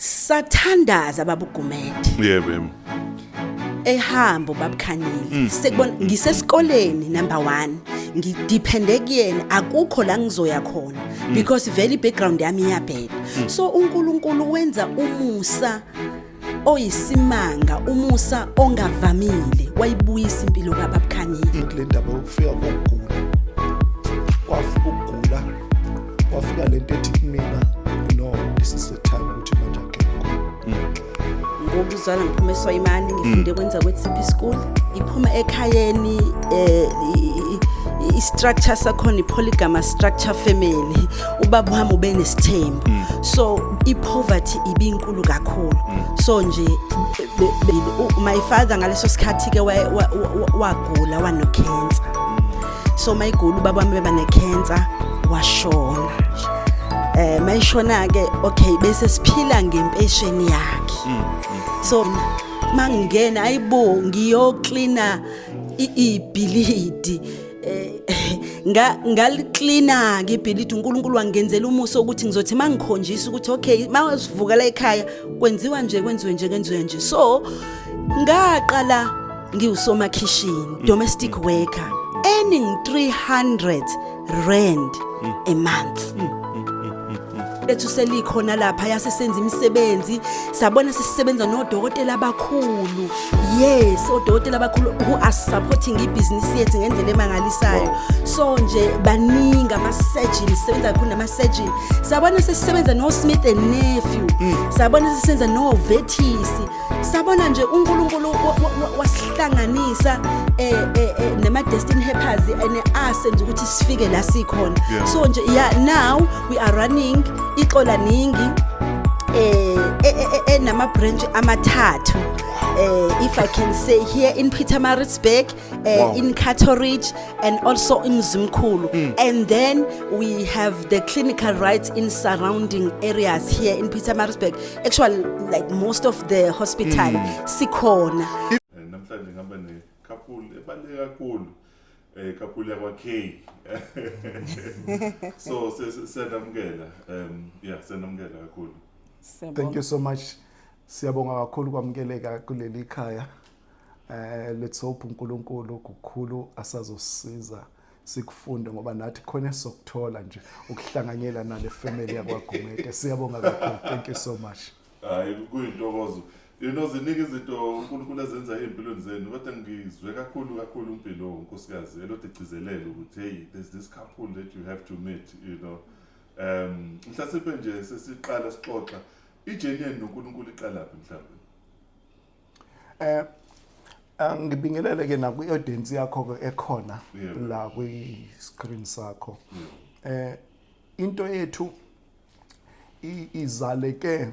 sathandaza babugumede yebo ehambo babukhanyile sekubona ngisesikoleni number 1 ngidepende kuyena akukho la ngizoya khona because vele background yami iyabheda so uNkulunkulu wenza umusa oyisimanga umusa ongavamile wayibuyisa impilo kaBabukhanyile kule ndaba ukufika kokugula kwafika ukugula kwafika lento ethi kumina no this is the time ukuthi manje akekho ngokuzalwa ngiphuma eSwayimani ngifunde kwenza kweTSP school iphuma ekhayeni i-structure sakhona i-polygamous structure family ubaba wami ubenesithembu so i-poverty ibinkulu kakhulu so nje my father ngaleso sikhathi ke wagula wanocancer so mayigula ubaba wami beba necancer washona mayishona ke okay bese siphila ngempesheni yakhe so mangena ayibo ngiyocleana ibhilidi ngaliklina ngebhilidi uNkulunkulu wangenzela umuso ukuthi ngizothi mangikhonjisa ukuthi okay mawasivuka la ekhaya kwenziwa nje kwenziwe nje so ngaqala ngiwusoma kitchen domestic worker earning 300 rand a month lethu selikhona lapha yasesenza imisebenzi sabona sesisebenza nodokotela abakhulu yes odokotela abakhulu who are supporting ibusiness yethu ngendlela emangalisayo so nje baningi ama-surgeon sisebenza kakhulu nama-surgeon sabona sesisebenza no Smith and Nephew sabona sisenza no Vetis sabona nje uNkulunkulu wasihlanganisa nema Destiny Helpers asenza ukuthi sifike la sikhona so nje yeah now we are running iqola ningi enama branch amathathu if I can say here in Pietermaritzburg in Catteridge and also in Zimkhulu and then we have the clinical rights in surrounding areas here in Pietermaritzburg actually like most of the hospital sikhona namhlanje ngihamba ne couple ebaleka kakhulu couple yakwa K so senamukela senamukela kakhulu thank you so much siyabonga kakhulu kwamukeleka kuleli khaya let's hope uNkulunkulu kukhulu asazosiza sikufunde ngoba nathi khona esokuthola nje ukuhlanganyela nale family yakwaGumede siyabonga kakhulu thank you so much hayi kuyintokozo ziningi izinto uNkulunkulu azenza empilweni zenu kodwa ngizwe kakhulu impilo unkosikazi elode igcizelele ukuthi hey there's this couple that you have to meet mhlasimpe nje sesiqala sixoxa ijeni yenu noNkulunkulu iqalaphi mhlawumbe ngibingelele ke naku audience yakho ekhona la kwi screen sakho into yethu izaleke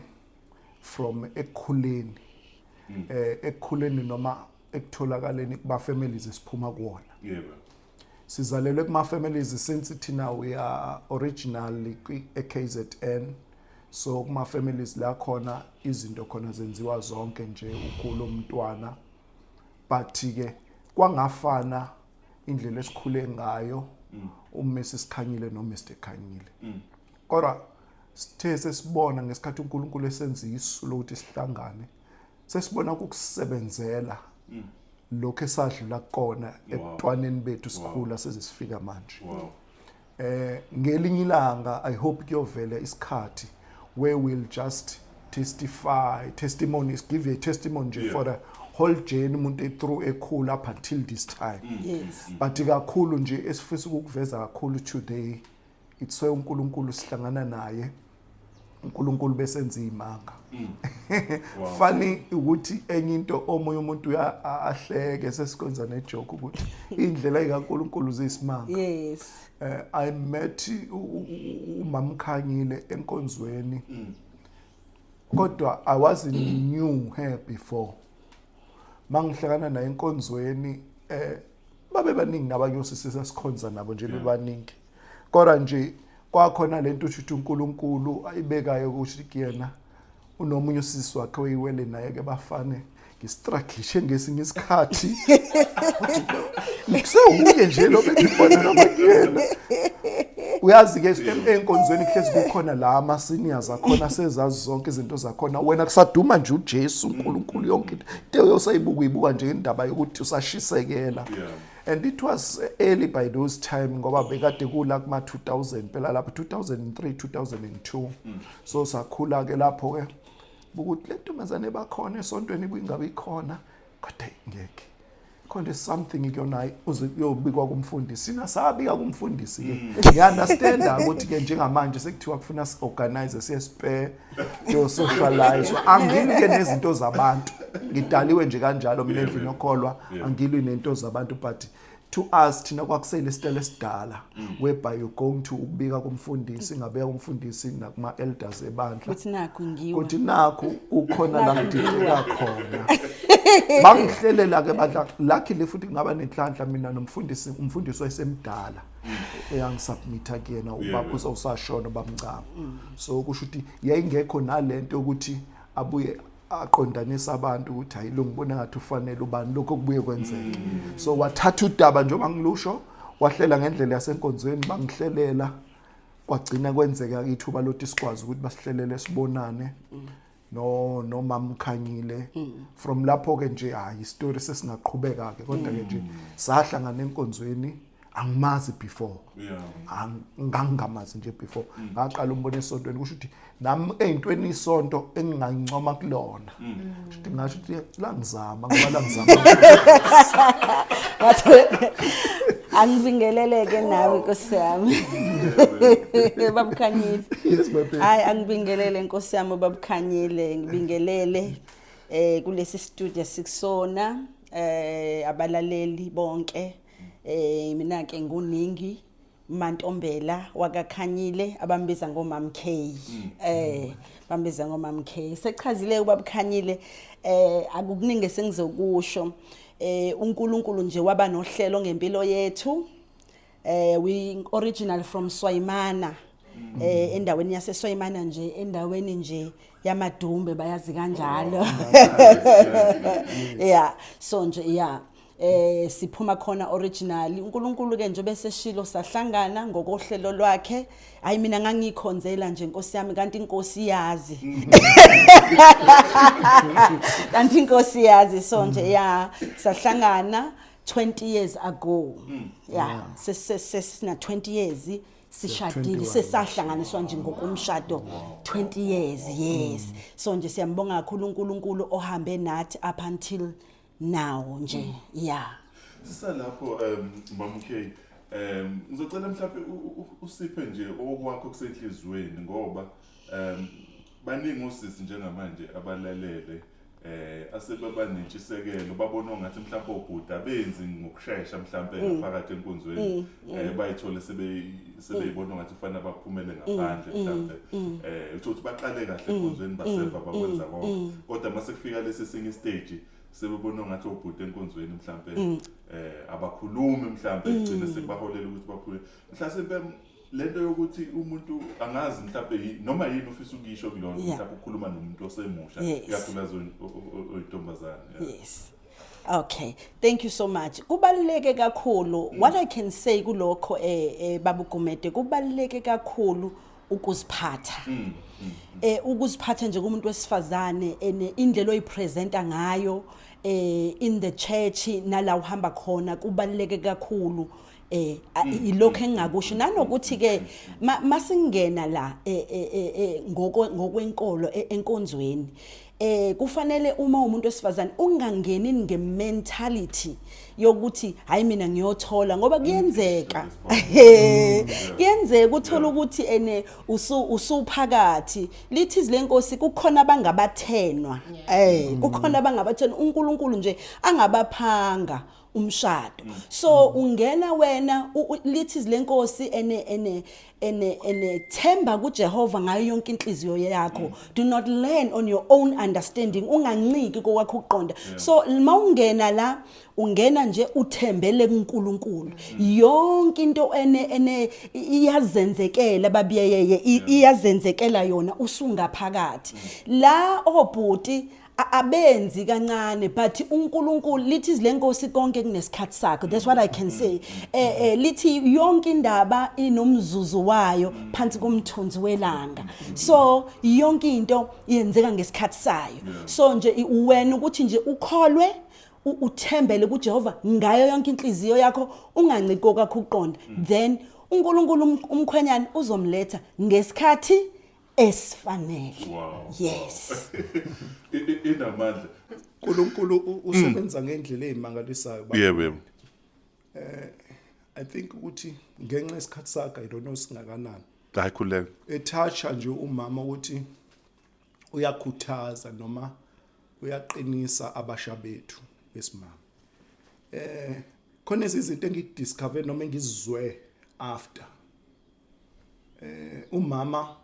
from ekukhuleni ekukhuleni noma ekutholakaleni kuba families esiphuma kuona yebo sizalelwe kuma families since thina we are originally eKZN so kuma families la khona izinto khona zenziwa zonke nje ukulo umntwana but ke kwangafana indlela esikhule ngayo uMrs Sikhanyile noMr Khanyile kodwa sithe sesibona ngesikhathi uNkulunkulu esenza isu lokuthi sihlangane sesibona ukusebenzela lokho esadlula kona ebuntwaneni bethu sikhula sezisifika manje ngelinye ilanga I hope kuyovela isikhathi where we'll just testimonies give a testimony nje for the whole journey umuntu through ekhula up until this time yes but kakhulu nje esifisa ukuveza kakhulu today it's why uNkulunkulu sihlangana naye uNkulunkulu besenza imanga funny ukuthi enye into omoya umuntu ahleke sesikwenza ne joke ukuthi indlela ikaNkulunkulu zisimanga yes I met uMamkhanyile enkonzweni kodwa I wasn't knew her before mangihlangana naye enkonzweni babe baningi nabanyosisi sesikhonza nabo nje bebaningi kodwa nje kwakhona lento ukuthi uNkulunkulu ayibekayo ukuthi kuyena unomunye usisi wakhe oyiwele naye ke bafane ngistruggle ngesinye isikhathi kusewuye nje lo bengibona noma kuyena uyazi ke enkonzweni kuhlezi kukhona la ama seniors akhona sezazi zonke izinto zakhona wena kusaduma nje uJesu uNkulunkulu yonke into yosayibuka uyibuka nje indaba yokuthi usashisekela. And it was early by those time ngoba bekade kula kuma 2000 phela lapha 2003 2002 so sakhula ke lapho ke ukuthi le ntombazane bakhona esontweni kungabe ikhona kodwa ngeke khona something ikuyona uzobikwa kumfundisi sina sabika kumfundisi ke ngiunderstand ukuthi ke njengamanje sekuthiwa kufuna organize siye spare yo socialize angilwi ke nezinto zabantu ngidaliwe nje kanjalo mina endlini yokholwa angilwi nento zabantu but to us thina kwakusele isitele esidala whereby you going to ukubika kumfundisi ngabeka kumfundisi nakuma elders ebandla kuthi nakho ngiwe kuthi nakho ukhona la ngidileka khona bangihlelela ke badla luckily futhi ngaba nenhlanhla mina nomfundisi umfundisi wayesemdala eyangisubmita kuyena ubaba usashona bamncane so kusho ukuthi yayingekho nalento ukuthi abuye aqondanisa abantu ukuthi hayi lo ngibona ngathi ufanele ubani lokho kubuye kwenzeke so wathatha udaba njengoba ngilusho wahlela ngendlela yasenkonzweni bangihlelela kwagcina kwenzeka ithuba lothi sikwazi ukuthi basihlelele sibonane no mamkhanyile from lapho ke nje hayi story sesingaqhubeka ke kodwa ke nje sahlangana enkonzweni angimazi before ngangamazi nje before ngaqala umbona esontweni kusho ukuthi nami eyintweni isonto engingancoma kulona ukuthi ngasho ukuthi la ngizama ngoba la ngizama angibingeleleke nawe Nkosi yami babukhanyile hayi angibingelele Nkosi yami babukhanyile ngibingelele kulesi studio sikusona abalaleli bonke mina ke nguningi Mantombela wakaKhanyile abambiza ngomam K bambiza ngomam K sechazile ubabukhanyile akukuningi sengizokusho uNkulunkulu nje waba nohlelo ngempilo yethu we original from Swayimana endaweni yase Swayimana nje endaweni nje yamadumbe bayazi kanjalo yeah so nje yeah siphuma khona originally uNkulunkulu ke nje bese shilo sahlangana ngokohlelo lwakhe hayi mina ngangikhonzela nje Nkosi yami kanti inkosi yazi kanti inkosi yazi so nje yeah sahlangana 20 years ago yeah sesina 20 years sishadile sesahlanganiswa nje ngokumshado 20 years yes so nje siyambonga kakhulu uNkulunkulu ohambe nathi up until now nje yeah sisalapho mamukhe ngizocela mhlawumbe usiphe nje okwakho kusenhlizweni ngoba baningi usisi njengamanje abalalele asebeba nentshisekelo babona ngathi mhlawumbe obhuda benzi ngokusheshsha mhlawumbe ngaphakathi enkonzweni bayithola sebeyibona ngathi kufanele baphumele ngaphandle mhlawumbe ukuthi baqale kahle enkonzweni baseva bakwenza konke kodwa mase kufika lesi sinye stage sebebona ngathi obhuda enkonzweni mhlawumbe abakhulumi mhlawumbe igcine sekubaholela ukuthi baphule mhlawumbe lento yokuthi umuntu angazi mhlawumbe noma yini ufisa ukisho kulona mhlawumbe ukukhuluma nomuntu osemusha ikakhulukazi oyintombazane yes okay thank you so much kubaluleke kakhulu what I can say kulokho babugumede kubaluleke kakhulu ukuziphatha ukuziphatha nje kumuntu wesifazane indlela oyipresenta ngayo in the church nala uhamba khona kubaluleke kakhulu ilokho engakusho nanokuthi ke masingena la ngokwenkolo enkonzweni kufanele uma umuntu wesifazane ungangeni ngementality yokuthi hayi mina ngiyothola ngoba kuyenzeka kuyenzeka uthola ukuthi usuphakathi lithi izilenkosi kukhona abangabathenwa kukhona abangabathenwa uNkulunkulu nje angabaphanga umshado so ungena wena lithi izilenkosi ene themba kuJehova ngayo yonke inhliziyo yakho do not lean on your own understanding unganciki kokwakho ukuqonda so mawungena la ungena nje uthembele kuNkulunkulu yonke into iyazenzekela babiyeye iyazenzekela yona usungaphakathi la obhuti abenzi kancane but uNkulunkulu lithi izilenkosi konke kunesikhathi sakho. That's what I can say. Lithi yonke indaba inomzuzu wayo phansi komthunzi welanga. So yonke into yenzeka ngesikhathi sayo. So nje wena ukuthi nje ukholwe uthembele kuJehova ngayo yonke inhliziyo yakho unganciko kakhulu uqonda, then uNkulunkulu umkhwenyana uzomletha ngesikhathi esifanele. Wow. Yes. Inamandla. uNkulunkulu usebenza ngendlela ezimangalisayo. Yebo. I think ukuthi ngenxa yesikhathi sakhe I don't know singakanani. Hayi khuleka. Ethatha nje umama ukuthi uyakhuthaza noma uyaqinisa abasha bethu besimama. Khona izinto engidiscover noma engizizwe after. Umama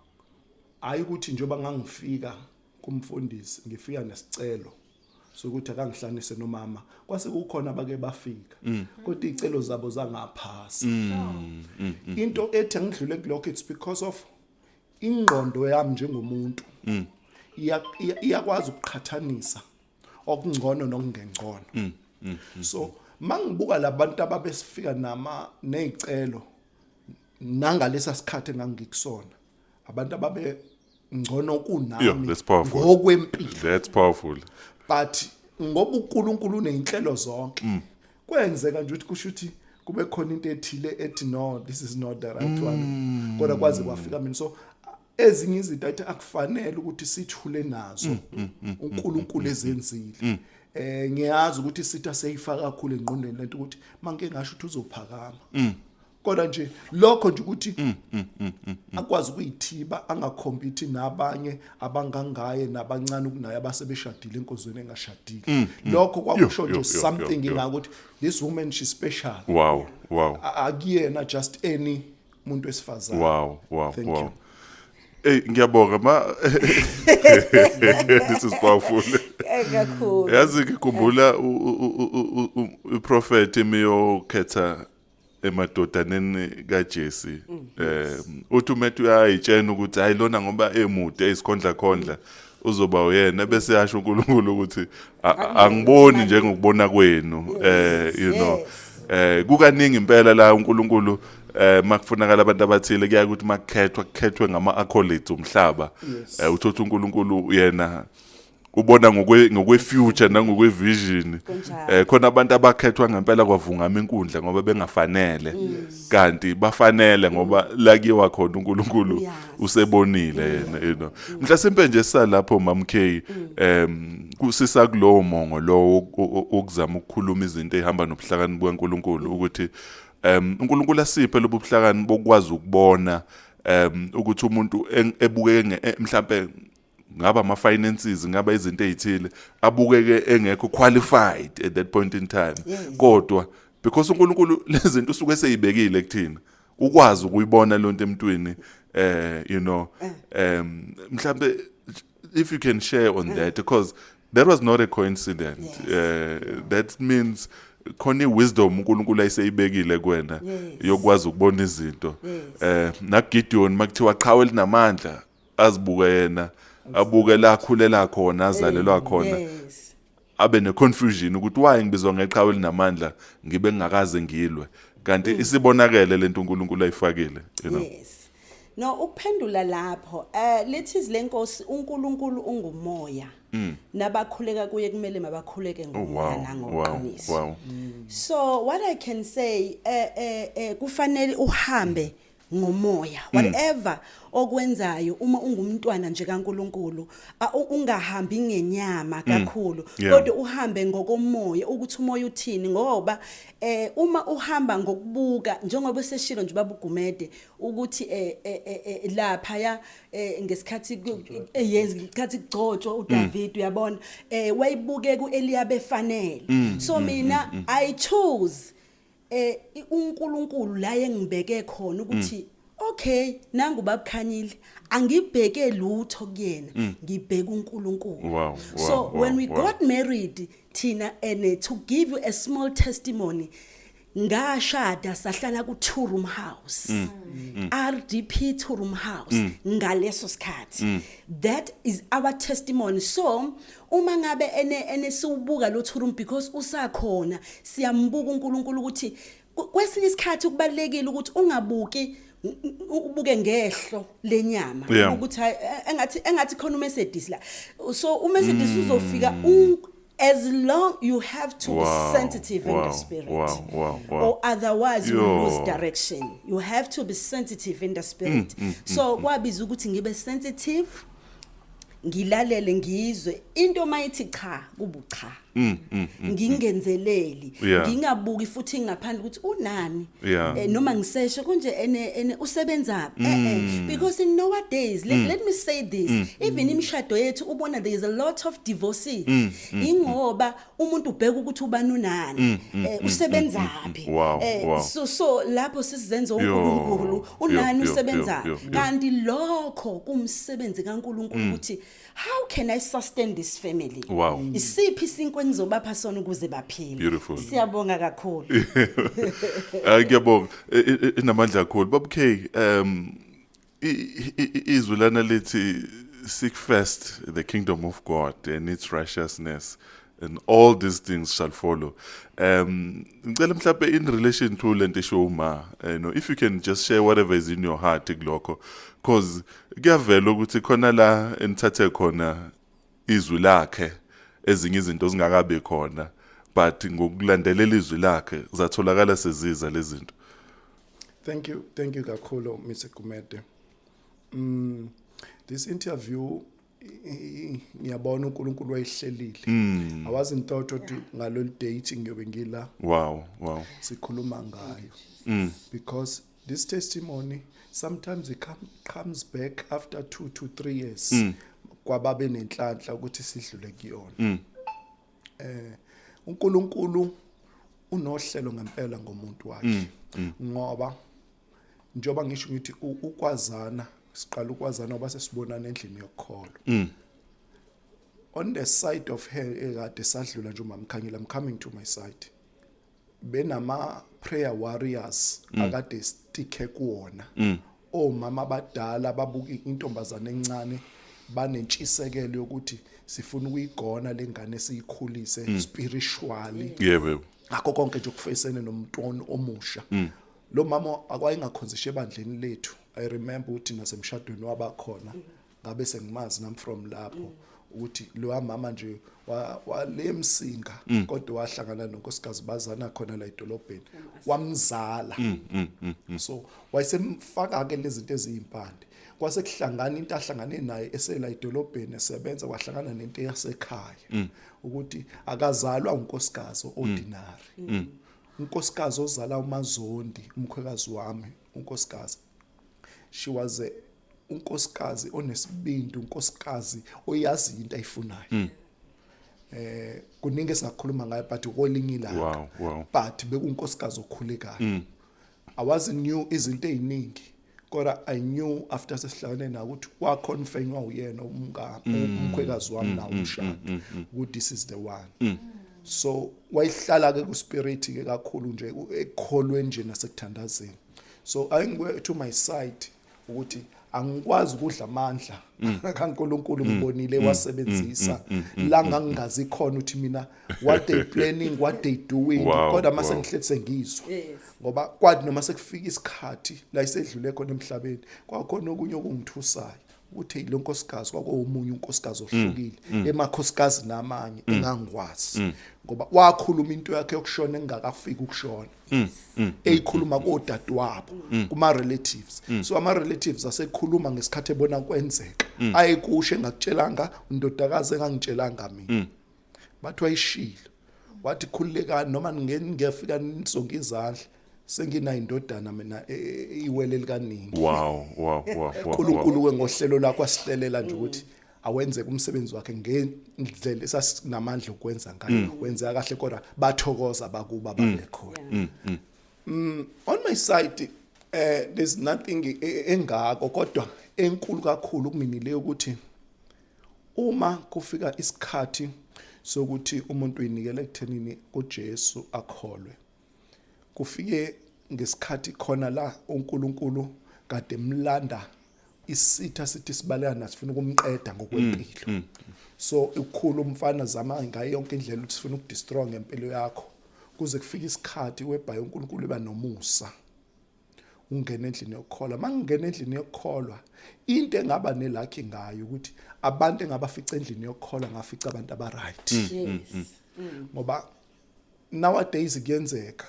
ayikuthi njoba ngangifika kumfundisi ngifika nesicelo sokuthi akangihlanise nomama kwase kukhona abake bafika kodwa izicelo zabo zangaphasa. Into ethi ngidlule kulokho it's because of ingqondo yami njengomuntu iyakwazi ukuqhathanisa okungcono nokungengcono. So mangibuka labantu ababesifika nezicelo nangalesa sikhathi engangikusona abantu ababe ngcono kunami ngokwempilo. That's powerful. But ngoba uNkulunkulu uneinhlelo zonke kwenzeka nje ukuthi kusho ukuthi kube khona into ethile ethi no this is not the right one kodwa kwaze kwafika mina. So ezinye izinto athi akufanele ukuthi sithule nazo uNkulunkulu ezenzile. Ngiyazi ukuthi sitha seyifaka kakhulu engqondweni lento ukuthi mangeke ngasho ukuthi uzophakama. Kodwa nje lokho nje ukuthi akwazi ukuyithiba angakhompete nabanye abangangaye nabancane kunaye abasebeshadile enkozweni engashadile. Lokho kwakusho nje something ngakuthi this woman she's special. Wow. Akuyena just any umuntu wesifazane. Wow. Thank you. Hey, ngiyabonga this is powerful. Kakhulu. Yazi ngikhumbula uProfeti Miyokhetha emadodaneni kaJesi. Uthi uMethu uyayitshena ukuthi ayilona ngoba emude eyisikhondla uzoba uyena bese yasho uNkulunkulu ukuthi angiboni njengokubona kwenu. You know. Kukaningi impela la uNkulunkulu makufunakala abantu abathile kuya ukuthi makukhethwe ngama accolades umhlaba. Uthothi uNkulunkulu yena ubona ngokwe future nangokwe vision. Khona abantu abakhethwa ngempela kwavungama inkundla ngoba bengafanele kanti bafanele ngoba lakiwa khona uNkulunkulu usebonile yena, you know. Mhlasimpe nje salapho Mam K kusisa kulowo mongo lo ukuzama ukukhuluma izinto ezihamba nobuhlakani bukaNkulunkulu ukuthi uNkulunkulu asiphe lobuhlakani bokwazi ukubona ukuthi umuntu ebukeke mhlambe ngaba ama finances ngaba izinto ezithile abukeke engekho qualified at that point in time. Kodwa because uNkulunkulu lezinto usuke seyibekile kuthina ukwazi ukuyibona lonto emntwini you know mhlambe if you can share on that because that was not a coincidence. That means khona wisdom uNkulunkulu ayiseyibekile kuwena yokwazi ukubona izinto. NaGideon makuthiwa qhawe linamandla azibuke yena abuke la khulela khona azalelwa khona abe ne confusion ukuthi why ngibizwa ngeqhawe linamandla ngibe ngingakaze ngilwe kanti isibonakele lento uNkulunkulu ayifakile, you know. No ukuphendula lapho lithi izilenkosi uNkulunkulu ungumoya nabakhuleka kuye kumele mabakhuleke ngomoya nangoqiniso. So what I can say kufanele uhambe ngomoya whatever okwenzayo uma ungumntwana nje kaNkulunkulu ungahambi ngenyama kakhulu kodwa uhambe ngokomoya ukuthi umoya uthini ngoba uma uhamba ngokubuka njengoba seshilo nje babugumede ukuthi lapha ya ngesikhathi ngesikhathi kugcotshwa uDavid uyabona wayibuke kuEliyabe efanele. So mina I choose uNkulunkulu la engibeke khona ukuthi okay nangu babukhanyile angibheke lutho kuyena ngibheka uNkulunkulu. So when we got married Tina and to give you a small testimony ngashada sahlala ku 2-room house RDP 2-room house ngaleso sikhathi that is our testimony. So uma ngabe ene siubuka lo 2-room because usakhona siyambuka uNkulunkulu ukuthi kwesinye isikhathi kubalekile ukuthi ungabuki ubuke ngehlo lenyama ukuthi engathi khona uMercedes la, so uMercedes uzofika as long you have to be sensitive in the spirit. Or otherwise you lose direction. You have to be sensitive in the spirit. So kwabiza ukuthi ngibe sensitive, ngilalele ngizwe into mayithi cha kubucha. Ngingenzeleli, ngingabuki futhi ngaphandle ukuthi unani. Noma ngiseshe konje ene usebenza. Because in nowadays, let me say this, even imshado yethu ubona there is a lot of divorces. Ingoba umuntu ubheka ukuthi ubani unani, usebenzaphi. So lapho sisizenza uNkulunkulu, unani usebenza. Kanti lokho kumsebenzi kaNkulunkulu ukuthi how can I sustain this family? Isiphi isinto engizobapha sona ukuze baphile. Siyabonga kakhulu. Ngiyabonga inamandla kakhulu. Baba K, izwilana lithi seek first the kingdom of God and its righteousness, and all these things shall follow. Ngicela mhlawumbe in relation to lento showma, if you can just share whatever is in your heart igloko, because kuyavela ukuthi khona la enithathe khona izwi lakhe ezinye izinto zingakabe khona, but ngokulandelela izwi lakhe zatholakala seziza lezi zinto. Thank you kakhulu Mr. Gumede. This interview ngiyabona uNkulunkulu wayihlelile. I wasn't thought ukuthi ngalolu date ngiyobe ngila. Wow. Sikhuluma ngayo. Because this testimony sometimes it comes back after 2 to 3 years. Kwababe nenhlanhla ukuthi sidlule kuyona. uNkulunkulu unohlelo ngempela ngomuntu wakhe. Ngoba njoba ngisho ngithi ukwazana, siqala ukwazana oba sesibonana endlini yokukholwa. On the side of her ekade sadlula nje uMamkhanyile, I'm coming to my side. Benama prayer warriors akade stick kuona. Omama abadala babuka intombazana encane banentshisekelo yokuthi sifuna ukuyigona lengane esiyikhulise spiritually. Akho konke nje ukufesene nomntwana omusha. Lo mama akwayingakhonzishe ebandleni lethu. I remember ukuthi nasemshadweni wabakhona ngabe sengimazi nam from lapho ukuthi lo mama nje walemsinga kodwa wahlangana nonkosikazi bazana khona la edolobheni wamzala. So wayesemfaka ke lezi zinto eziyimpande. Kwase kuhlangana into ahlangane naye esela edolobheni esebenza, kwahlangana nento yasekhaya ukuthi akazalwa unkosikazi ordinary. Unkosikazi ozala uMazondi, umkhwekazi wami, unkosikazi. She was unkosikazi onesibindi, unkosikazi oyazi into ayifunayo. Kuningi sakhuluma ngayo but kolinye ilanga. But bekunkosikazi okhulekayo. I wasn't knew izinto eziningi. Kodwa I knew after sesihlangane naye ukuthi waconfirmwa uyena umkhwekazi wami na umshado ukuthi this is the one. So wayihlala ke ku spirit ke kakhulu nje ekholwe nje nasekuthandazeni. So I went to my side ukuthi angikwazi ukudla amandla kaNkulunkulu ngibonile wasebenzisa la ngangazi khona ukuthi mina what they planning, what they doing, kodwa mase ngihletse ngizwa ngoba kwathi noma sekufika isikhathi la isedlule khona emhlabeni kwakhona okunye okungithusayo ukuthi lo nkosikazi kwakuwumunye unkosikazi ohlukile emakhosikazi namanye engangikwazi ngoba wakhuluma into yakhe yokushona engakafika ukushona. Eyikhuluma kodadewabo kuma relatives. So ama relatives asekhuluma ngesikhathi ebona kwenzeka. Ayikusho engakutshelanga undodakazi engangitshelanga mina. Bathi wayishilo. Wathi khululekani noma ngiyafika nisonke izandla senginayo indodana mina iwele likaningi. Wow. uNkulunkulu wengohlelo lakho asihlelela nje ukuthi awenze umsebenzi wakhe ngendlela esasinamandla ukwenza ngayo. Wenzeka kahle kodwa bathokoza bakuba babekhona. On my side there's nothing engako kodwa enkulu kakhulu kumini ukuthi uma kufika isikhathi sokuthi umuntu uyinikele ekuthenini kuJesu akholwe, kufike ngesikhathi khona la uNkulunkulu kade mlanda isitha sithi sibaleka nasifuna ukumqeda ngokwempilo. So ukukhulu umfana zama ngayo yonke indlela ukuthi sifuna ukudestroy ngempilo yakho kuze kufike isikhathi webhayo uNkulunkulu eba nomusa ungena endlini yokukholwa. Mangingena endlini yokukholwa into engaba nelakhi ngayo ukuthi abantu engabafica endlini yokukholwa ngafica abantu abaright. Ngoba nowadays kuyenzeka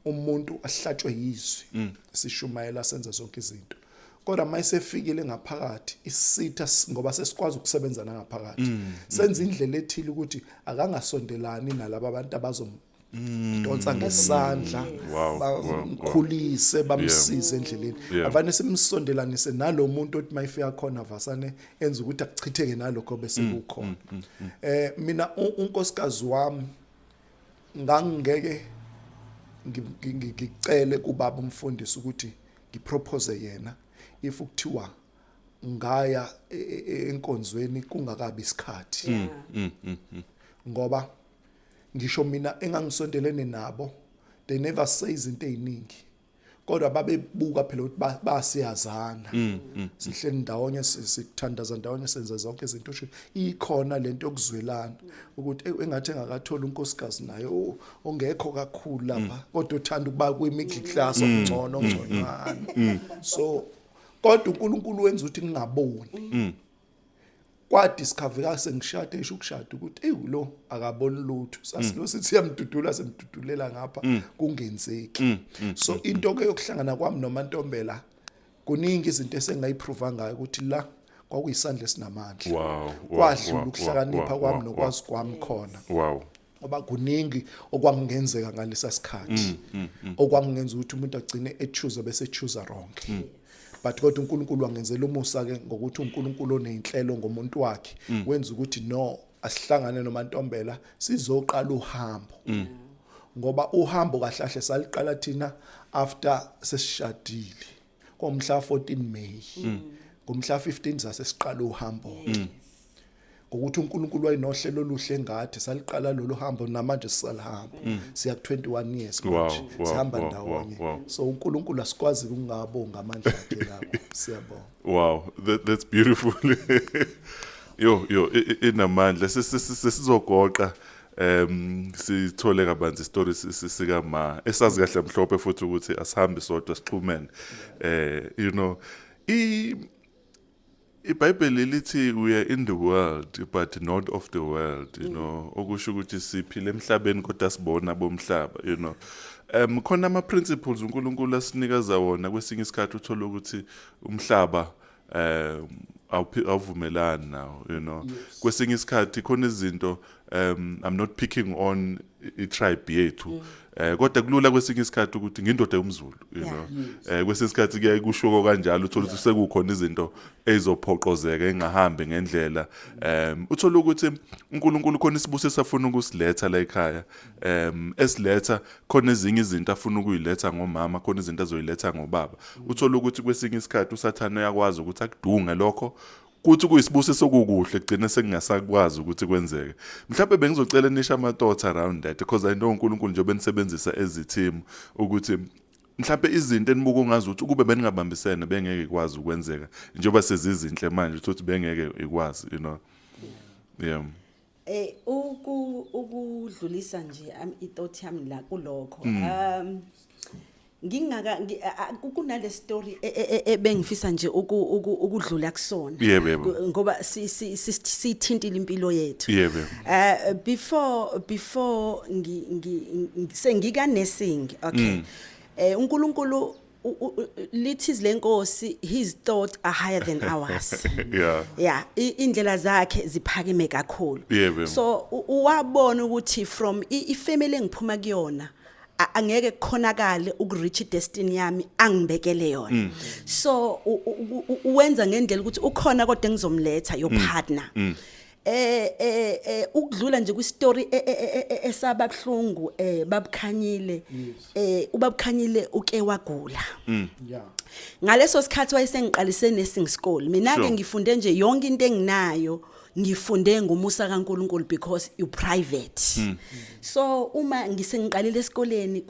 umuntu ahlatshwe yizwi sishumayela senza zonke izinto kodwa mayisefikile ngaphakathi isitha ngoba sesikwazi ukusebenza ngaphakathi senza indlela ethile ukuthi akangasondelani nalabo abantu abazomdonsa ngesandla bamkhulise bamsize endleleni abanye simsondelanise nalomuntu othi mayifika khona vasane enza ukuthi akuchitheke nalokho bese kukhona. Mina unkosikazi wami ngangeke ngicele kubaba umfundisi ukuthi ngipropose yena if ukuthiwa ngaya enkonzweni kungakabi isikhathi ngoba ngisho mina engangisondelene nabo they never say izinto eziningi kodwa babebuka phela ukuthi basiyazana sihleli ndawonye sithandaza ndawonye senza zonke izinto usho ikhona lento yokuzwelana ukuthi engathi engakathola unkosikazi naye ongekho kakhulu lapha kodwa uthanda ukuba kwimiddle class ongcono ongconywana. So kodwa uNkulunkulu wenza ukuthi ngingaboni kwadiscover sengishade esho ukushada ukuthi lo akaboni lutho sasilo sithi yamdudula semdudulela ngapha kungenzeki. So into ke yokuhlangana kwami noMantombela kuningi izinto esengayiprove ngayo ukuthi la kwakuyisandla esinamandla kwadlula ukuhlakanipha kwami nokwazi kwami khona ngoba kuningi okwangenzeka ngalesa sikhathi okwangenza ukuthi umuntu agcine echoose bese choose wrong. But kodwa uNkulunkulu wangenzela umusa ke ngokuthi uNkulunkulu onenhlelo ngomuntu wakhe wenza ukuthi no asihlangane noMantombela sizoqala uhambo ngoba uhambo kahlahle saliqala thina after sesishadile ngomhla 14 May ngomhla 15 sase siqala uhambo ukuthi uNkulunkulu wayenohlelo oluhle ngathi saliqala lolu hambo namanje sisalihamba siya ku 21 years manje sihamba ndawonye. So uNkulunkulu asikwazi ukungabonga amandla akhe lapho siyabonga. Wow, that's beautiful. yo inamandla sesizogoqa sithole kabanzi story sika ma esazi kahle mhlophe futhi ukuthi asihambe sodwa sixhumene you know iBhayibheli lithi we are in the world but not of the world, you know, okusho ukuthi siphile emhlabeni kodwa sibona bomhlaba, you know. Khona ama principles uNkulunkulu asinikeza wona kwesinye isikhathi uthola ukuthi umhlaba awuvumelani now, you know. Kwesinye isikhathi khona izinto I'm not picking on i-tribe yethu kodwa kulula kwesinye isikhathi ukuthi ngindoda yomZulu, you know. Kwesinye isikhathi kuyaye kusho kanjalo uthola ukuthi sekukhona izinto ezophoqozeka engahambi ngendlela uthola ukuthi uNkulunkulu khona isibuso esafuna ukusiletha la ekhaya esiletha khona ezinye izinto afuna ukuyiletha ngomama khona izinto azoyiletha ngobaba uthola ukuthi kwesinye isikhathi uSathane uyakwazi ukuthi akudunge lokho kuthi kuyisibuso sokukuhle kugcina sekungasakwazi ukuthi kwenzeke. Mhlawumbe bengizocela nisha ama thoughts around that because I know uNkulunkulu njengoba nisebenzisa eziteam ukuthi mhlawumbe izinto enibuka ungazi ukuthi ukube beningabambisene bengeke ikwazi ukwenzeka njengoba sezizinhle manje ukuthi bengeke ikwazi, you know. Yeah. Ukudlulisa nje ithought yami la kulokho kunale story ebengifisa nje ukudlula kusona ngoba sithintile impilo yethu before sengika nursing, okay. uNkulunkulu lithi lenkosi his thoughts are higher than ours. Indlela zakhe ziphakeme kakhulu. So uwabona ukuthi from ifamily engiphuma kuyona angeke kukhonakale ukureach destiny yami angibekele yona. So uwenza ngendlela ukuthi ukhona kodwa engizomletha your partner. Ukudlula nje ku story esababhlungu babukhanyile ubabukhanyile uke wagula. Ngaleso sikhathi wayesengiqalise nursing school mina ke ngifunde nje yonke into enginayo ngifunde ngumusa kaNkuluNkulu because you private. So uma ngisengiqalile esikoleni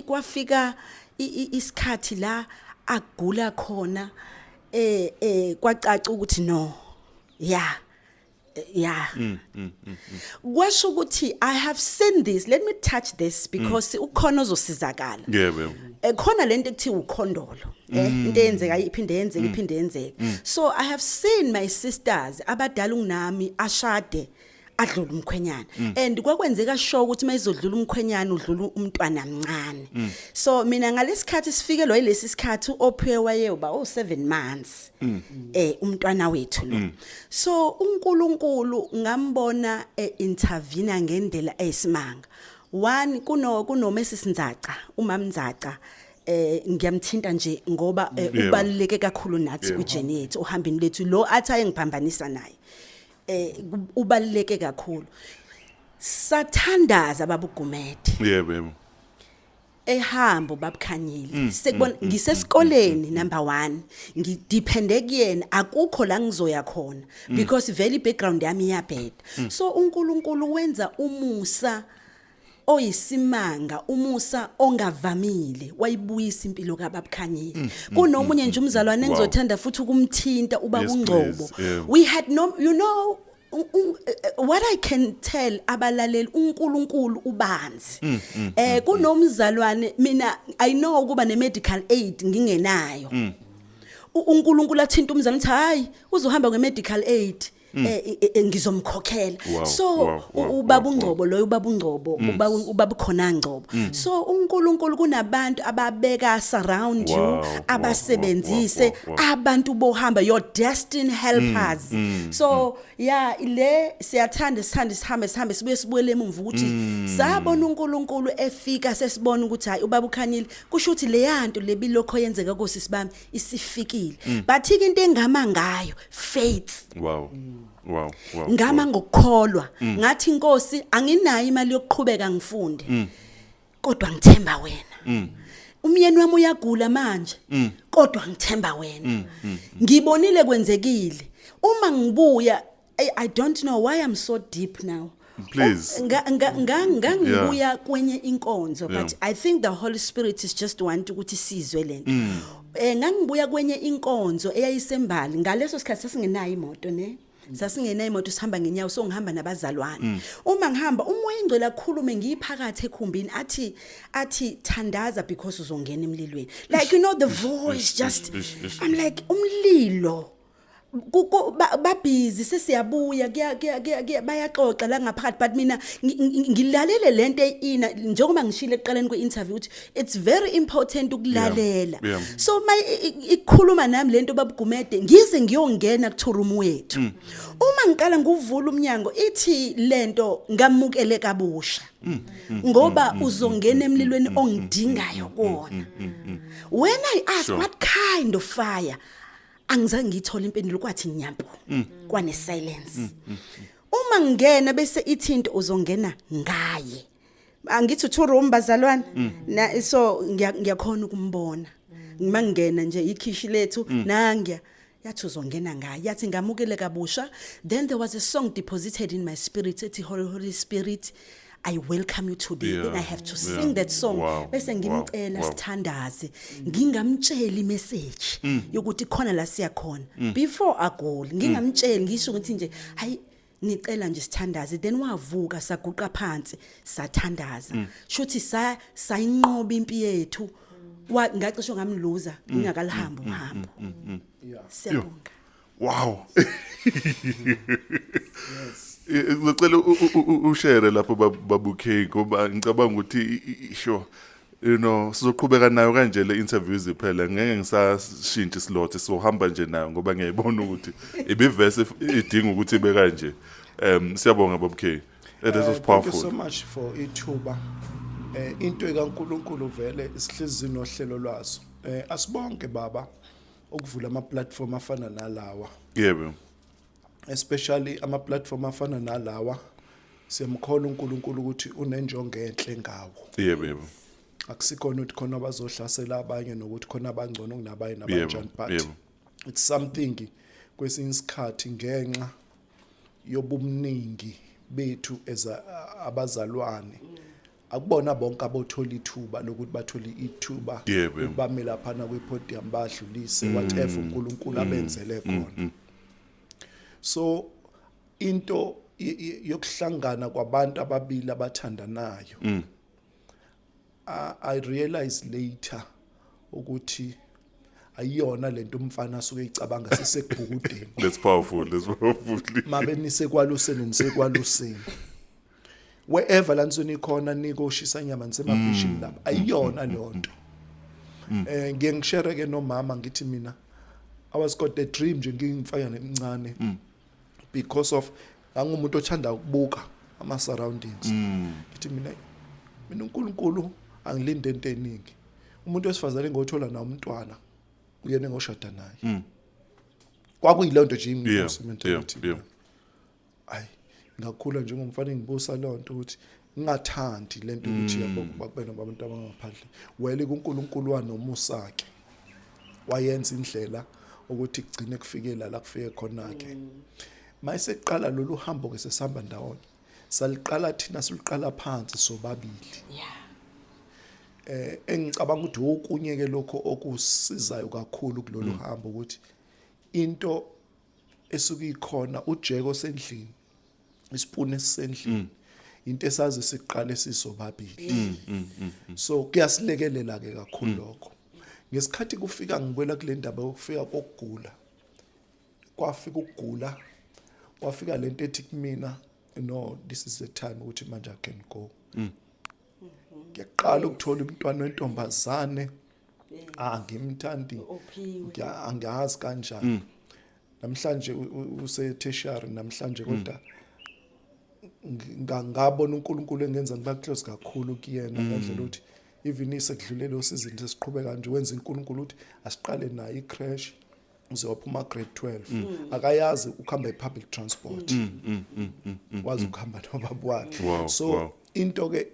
kwafika isikhathi la agula khona kwacaca ukuthi no. Yeah. Kwasho ukuthi I have seen this. Let me touch this because ukhona ozosizakala. Yebo. Khona lento ekuthiwa ukhondolo. Into eyenzeka iphinde yenzeka. So I have seen my sisters abadala unginami ashade adlula umkhwenyana and kwakwenzeka sure ukuthi mayizodlula umkhwenyana udlula umntwana omncane. So mina ngalesikhathi sifike lo yilesi sikhathi uOphe wayeba 7 months umntwana wethu lo. So uNkulunkulu ngambona intervene ngendlela eyisimanga. One kunomesisi Nzaca, umama Nzaca ngiyamthinta nje ngoba ubaluleke kakhulu nathi kujourney yethu ohambeni lethu lo athi ayengiphambanisa naye. Ubaluleke kakhulu. Sathandaza babugumede. Yebo. Ehambo babukhanyile. Sekubona ngisesikoleni number 1. Ngidepende kuyena akukho la ngizoya khona because vele background yami iyabheda. So uNkulunkulu wenza umusa oyisimanga, umusa ongavamile, wayibuyisa impilo kaBabukhanyile. Kunomunye nje umzalwane engizothanda futhi ukumthinta ubaba uNgcobo. We had no, you know, what I can tell abalaleli uNkulunkulu ubanzi. Kunomzalwane mina I know ukuba ne-medical aid ngingenayo. uNkulunkulu athinta umzalwane uthi hayi uzohamba nge-medical aid. Ngizomkhokhela. So ubaba uNgcobo loyo ubaba uNgcobo ubaba khona Ngcobo. So uNkulunkulu kunabantu ababeka surround you abasebenzise abantu bohamba your destiny helpers. So yeah ile siyathanda sihambe sibuye sibuyele emumva ukuthi sabona uNkulunkulu efika sesibona ukuthi hayi ubaba uKhanyile kusho ukuthi le yanto lebilokho yenzeka kosisibami isifikile. Bathi into engama ngayo faith. Wow. Ngama ngokukholwa ngathi Nkosi anginayo imali yokuqhubeka ngifunde kodwa ngithemba wena. Umyeni wami uyagula manje kodwa ngithemba wena. Ngibonile kwenzekile uma ngibuya I don't know why I'm so deep now. Please. Ngangibuya kwenye inkonzo but I think the Holy Spirit is just want ukuthi sizwe lento. Ngangibuya kwenye inkonzo eyayisembali ngaleso sikhathi sasingenayo imoto ne. Sasingenayo imoto sihamba ngenyawo so ngihamba nabazalwane. Uma ngihamba umoya ingcwele akhulume ngiyiphakathi ekhumbini athi thandaza because uzongena emlilweni. Like you know the voice just I'm like umlilo babhizi sesiyabuya bayaxoxa la ngaphakathi but mina ngilalele lento ina njengoba ngishilo eqaleni kwe-interview ukuthi it's very important ukulalela. So ikhuluma nami lento babugumede ngize ngiyongena kuThurumu wethu. Uma ngiqala nguvula umnyango ithi lento ngamukele kabusha ngoba uzongena emlilweni ongidingayo kuona. When I ask what kind of fire angizange ngithola impendulo kwathi nyampo kwane silence. Uma ngena bese ithinto uzongena ngaye. Angithi uThurumu bazalwane na so ngiyakhona ukumbona. Ngimangena nje ikhishi lethu nangiya yathi uzongena ngaye yathi ngamukele kabusha. Then there was a song deposited in my spirit ethi Holy Spirit I welcome you today. Then I have to sing that song. Bese ngimcela sithandaze. Ngingamtshela imessage yokuthi khona la siya khona. Before agoli ngingamtshela ngisho ukuthi nje hayi ngicela nje sithandaze. Then wavuka saguqa phansi sathandaza. Shuthi sayinqoba impi yethu. Ngacisho ngamluza ngingakalihambo uhambo. Siyabonga. Wow. Ngicela ushare lapho babukhe ngoba ngicabanga ukuthi sure you know sizoqhubeka nayo kanje le interviews iphela ngeke ngisashintsha islot sohamba nje nayo ngoba ngiyayibona ukuthi ibivese idinga ukuthi ibe kanje. Siyabonga babukhe. That is powerful. Thank you so much for ithuba. Into ekaNkulunkulu vele isihlizini nohlelo lwazo. Asibonke baba ukuvula ama platform afana nalawa. Yebo. Especially ama platform afana nalawa siyamkhola uNkulunkulu ukuthi unenjongo enhle ngawo. Yebo. Akusikhona ukuthi khona abazohlasela abanye nokuthi khona abangcono kunabanye nabanjani but it's something kwesinye isikhathi ngenxa yobumningi bethu abazalwane akubona bonke abothola ithuba lokuthi bathole ithuba Yebo. bame laphana kwipodium badlulise whatever uNkulunkulu abenzele khona. So into yokuhlangana kwabantu ababili abathandanayo I realize later ukuthi ayiyona lento umfana asuke icabanga sisekubhukudeni That's powerful. mabe nisekwaluseni nisekwaluseni wherever lansoni khona nikoshisa inyama nisemabhishini lapha ayiyona lonto ngiye ngishare ke nomama ngithi mina I was got a dream nje ngingimfanya nemncane because of angumuntu othanda ukubuka ama surroundings ngithi mina uNkulunkulu angilinde into eningi umuntu wesifazane ngothola na umntwana uyena engoshada naye kwakuyilo nto nje ingibusa mentality ay ngakhula njengomfana ngibusa lonto ukuthi ngingathandi lento ukuthi yabo bakubena abantu abangaphandle wele kuNkulunkulu wanomusa ke wayenza indlela ukuthi kugcine kufikela la kufike khona ke mayiseqala lolu hambo ke sesihamba ndawonye saliqala thina siliqala phansi sobabili engicabanga ukuthi okunye ke lokho okusizayo kakhulu kulolu hambo ukuthi into esuke ikhona ujeko sendlini isipune esendlini into esazi siqale sisobabili so kuyasilekelela ke kakhulu lokho ngesikhathi kufika ngibwela kule ndaba yokufika kokugula kwafika ukugula kwafika lento ethi kumina no this is the time ukuthi manje I can go ngiyaqala ukuthola umntwana wentombazane angimthandi angazi kanjani namhlanje use tertiary namhlanje kodwa ngabona uNkulunkulu engenza ngiba close kakhulu kuyena ngendlela ukuthi even isekudlulele osizini sesiqhubeka kanje wenza uNkulunkulu ukuthi asiqale nayo icrash uzophuma grade 12 akayazi ukuhamba public transport wazi ukuhamba nobaba wakhe so into ke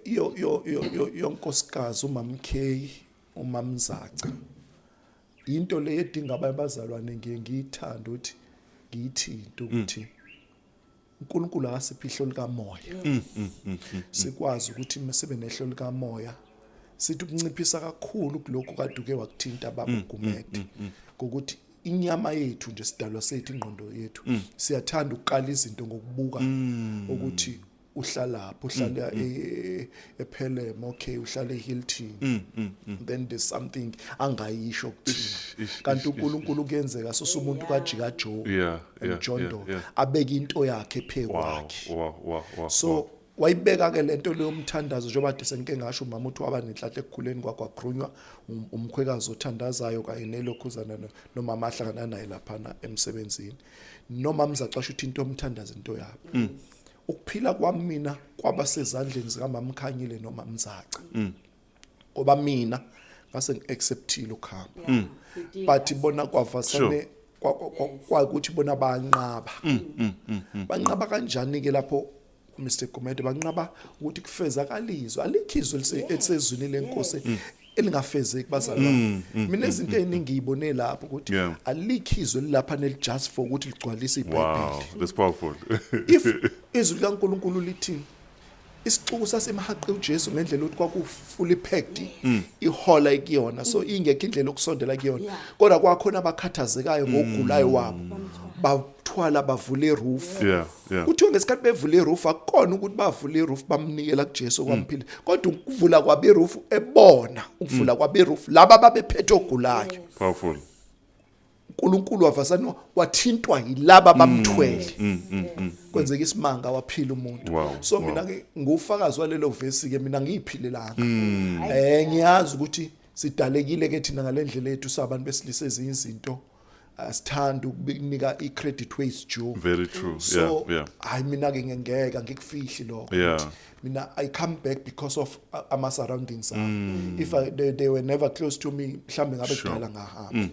yonkosikazi uMam K uMam Zaca into le edinga abazalwane ngiyithanda ukuthi ngithi into ukuthi uNkulunkulu akasiphihlo likamoya sikwazi ukuthi mesebe nehlo likamoya sithi ukunciphisa kakhulu kuloko kade uke wakuthinta baba Gumede ukuthi inyama yethu nje sidalwa sethu ingqondo yethu siyathanda ukuqala izinto ngokubuka ukuthi uhlala lapho uhlala ePelem okay uhlala eHilton then there's something angayisho kuthina kanti uNkulunkulu kuyenzeka sosumuntu kaJika Joe John Doe abeka into yakhe phekwakhe so wayibeka ke lento leyo umthandazo njengoba de senke ngasho umama uthi waba nenhlanhla ekukhuleni kwakhrunywa umkhwekazi othandazayo kanye nelokhuzana nomama ahlangana naye lapha emsebenzini noma mzacasha ukuthi into omthandaza into yabo ukuphila kwami mina kwaba sezandleni zikaMama Khanyile noma Mzaca ngoba mina ngase ngiacceptile ukuhamba but bona kwavasane kwakuthi bona banqaba banqaba kanjani ke lapho Mr Gumede banqaba ukuthi kufezakalizwe alikhizwe elisezwini lenkosi elingafezeki bazalwane mina izinto eziningi ngiyibone lapho ukuthi alikhizwe lapha neli just for ukuthi ligcwalise iBhayibheli wow that's powerful if izwi likaNkulunkulu lithi isixuku sasemhaqe uJesu ngendlela ukuthi kwakufully packed ihola ekuyona so ingekho indlela okusondela kuyona kodwa kwakhona abakhathazekayo ngokugulayo wabo bathwala bavule iroof kuthiwa ngesikhathi bevule iroof akukona ukuthi bavule iroof bamnikela kuJesu kwamphila kodwa ukuvula kwabe iroof ebona ukuvula kwabe iroof laba babephethe ogulayo powerful uNkulunkulu wavasana wathintwa yilaba bamthwele kwenzeka isimanga waphila umuntu so mina ke ngufakazi walelo verse ke mina ngiyiphilelanga ngiyazi ukuthi sidalekile ke thina ngalendlela yethu sabantu besilisa ezinye izinto asithanda ukunika icredit waste Joe very true so I mina ke ngengeka ngikufihli lokho mina I come back because of ama surroundings if they were never close to me mhlambe ngabe kudala ngahamba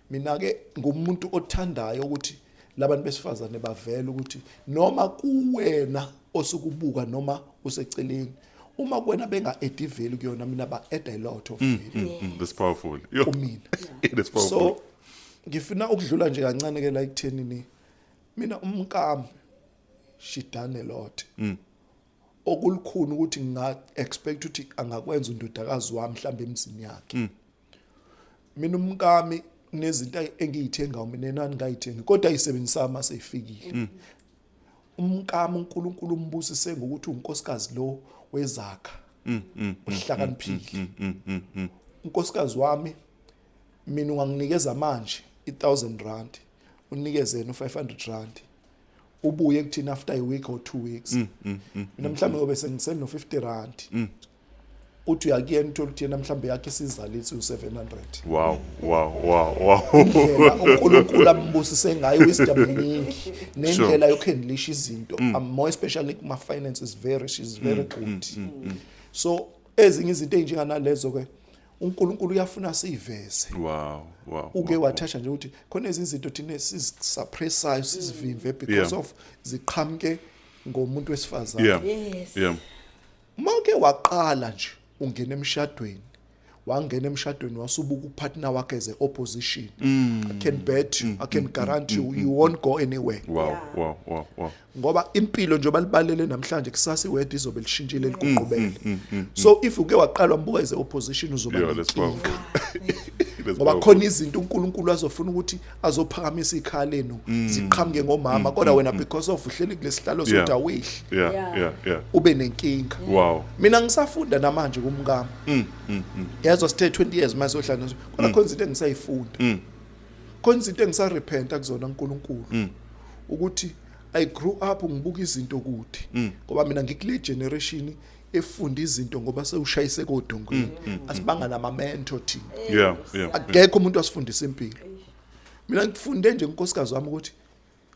mina ke ngumuntu othandayo ukuthi labantu besifazane bavela ukuthi noma kuwena osukubuka noma useceleni uma kuwena benga add value kuyona mina ba add a lot of value that's powerful kumina that's powerful so ngifuna ukudlula nje kancane ke la ekuthenini mina umkami she done a lot okulukhuni ukuthi nginga expect ukuthi angakwenza undodakazi wami mhlambe emzini yakhe mina umkami nezinto engiyithenga mina nani ngayithenga kodwa ayisebenzisa ama seyifikile umkami uNkulunkulu umbusise ngokuthi unkosikazi lo wezakha uhlakaniphile unkosikazi wami mina unganginikeza manje 1000 rand unikeze no 500 rand ubuye kuthina after a week or 2 weeks mina mhlambe ngobe sengisele no 50 rand uthi uyakuyena uthola ukuthi yena mhlambe yakhe sizalithi u700 wow indlela uNkulunkulu ambusise ngayo wisdom eningi nendlela yokhandlisha izinto more especially kuma finances she's very good so ezinye izinto ezinjenganalezo ke uNkulunkulu uyafuna siveze wow uke wathasha nje ukuthi khona izinto thina sizisuppressayo sizivimve because of ziqhamuke ngomuntu wesifazane yeah mawuke waqala nje ungena emshadweni wangena emshadweni wasubuka upartner wakhe as opposition I can bet you I can guarantee you won't go anywhere wow ngoba impilo nje balibalele namhlanje kusasa iwedi izobe lishintshile liqhubele so if uke waqala wambuka as opposition uzoba ngoba khona izinto uNkulunkulu azofuna ukuthi azophakamisa ikhaleno ziqhamuke ngomama kodwa wena because of uhleli kulesihlalo sokuthi awihle yeah ube nenkinga wow mina ngisafunda namanje kumkami yazo stay 20 years mase ohlala kodwa khona izinto engisayifunda khona izinto engisarepenta kuzona uNkulunkulu ukuthi I grew up ngibuka izinto kude ngoba mina ngikule generation efunda izinto ngoba sewushayise kodongweni asibanga nama mentor thina yeah akekho umuntu asifundisa impilo mina ngifunde nje unkosikazi wami ukuthi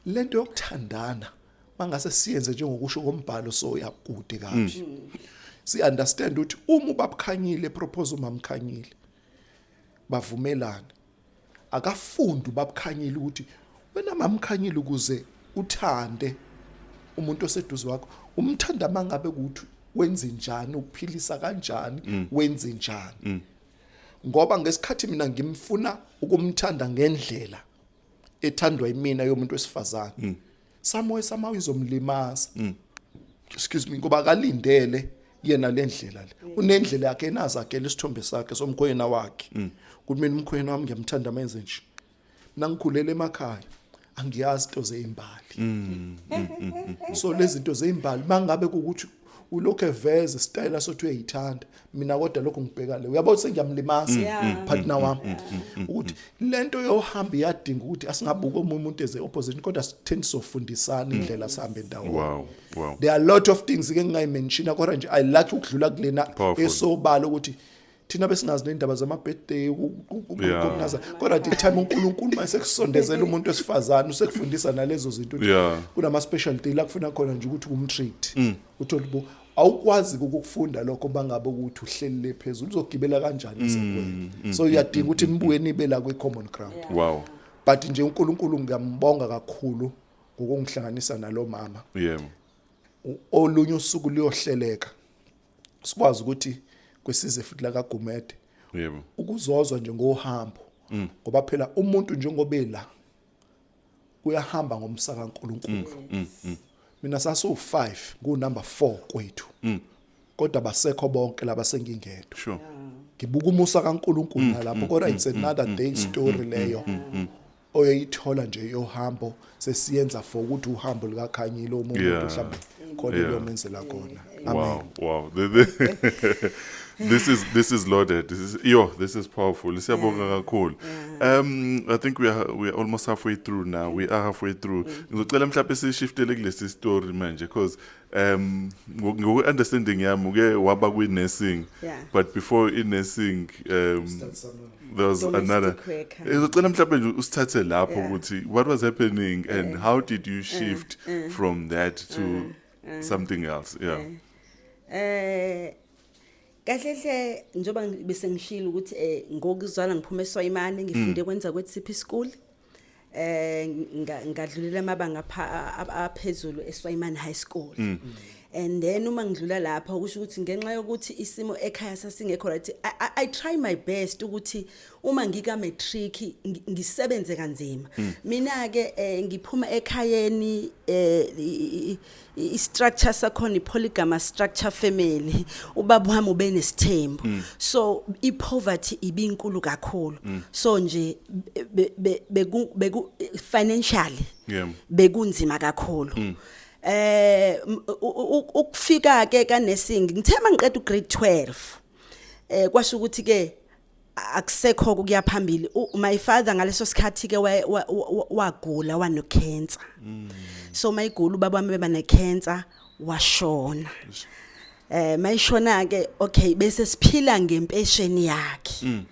lento yokuthandana mangase siyenze njengokusho kombhalo so yakude kabi si understand ukuthi uma babukhanyile proposal mamkhanyile bavumelana akafundi babukhanyile ukuthi wena mamkhanyile ukuze uthande umuntu oseduze wakho umthanda mangabe ukuthi wenze njani ukuphilisa kanjani wenze njani ngoba ngesikhathi mina ngimfuna ukumthanda ngendlela ethandwa yimina yomuntu wesifazane samoya samawi izomlimaza excuse me ngoba akalindele yena lendlela le unendlela yakhe enazakela isithombe sakhe somkhwena wakhe ukuthi mina umkhwena wami ngiyamthanda menze nje mina ngikhulele emakhaya angiyazi into zezimbali so lezi zinto zezimbali mangabe ukuthi ulokho eveze style sothi uyayithanda mina kodwa lokho ngibhekale uyabona sengiyamlimaza partner wami ukuthi lento yohamba iyadinga ukuthi asingabuka umuntu eze opposition kodwa sitheni sofundisana indlela sihambe ndawo wow there are a lot of things ke ngingayimenshina kodwa nje I like ukudlula kulena esobala ukuthi thina besingazi nendaba zama birthday ukunaza kodwa the time uNkulunkulu mase kusondezela umuntu wesifazane usekufundisa nalezo zinto kunama special day la kufuna khona nje ukuthi umtreat utholibo awukwazi ukukufunda lokho bangabe ukuthi uhleli lephezulu uzogibela kanjani esekwena so uyadinga ukuthi nibuye nibe la kwe common ground wow but nje uNkulunkulu ngiyambonga kakhulu ngokungihlanganisa nalo mama olunye usuku liyohleleka sikwazi ukuthi kwesize futhi la kaGumede ukuzozwa nje ngohambo ngoba phela umuntu njengobela uyahamba ngomsaka kaNkulunkulu mina saso5 ku number 4 kwethu kodwa basekho bonke laba sengingedwa sure ngibuka umusa kaNkulunkulu nalapho kodwa it's another day story leyo oyithola nje yohambo sesiyenza for ukuthi uhambo likaKhanyile umuntu mhlawumbe khona lomenzela khona amen wow this is loaded. This is powerful. I think we are almost halfway through now. We are halfway through. Ngicela mhlawumbe sishiftele kulesi story manje because ngoku understanding yami uke waba kwi nursing but before in nursing there was another. Ngicela mhlawumbe nje usithathe lapho ukuthi what was happening and how did you shift from that to something else? Kahle njoba bese ngishilo ukuthi ngokuzalwa ngiphuma eSwayimane ngifunde kwenza kweTCP school ngadlulela amabanga aphezulu eSwayimane high school and then uma ngidlula lapha ukusho ukuthi ngenxa yokuthi isimo ekhaya sasingekho right I try my best ukuthi uma ngika matric ngisebenze kanzima mina ke ngiphuma ekhayeni i-structure sakhona i-polygamous structure family ubaba wami ube nesithembu so i-poverty ibinkulu kakhulu so nje financially bekunzima kakhulu ukufika ke kaNesingi ngithema ngiqeda ugrade 12 kwasho ukuthi ke akusekho kuya phambili my father ngaleso sikhathi ke wagula wano cancer so mayigula ubaba wami beba ne cancer washona mayishona ke okay bese siphila ngempesheni yakhe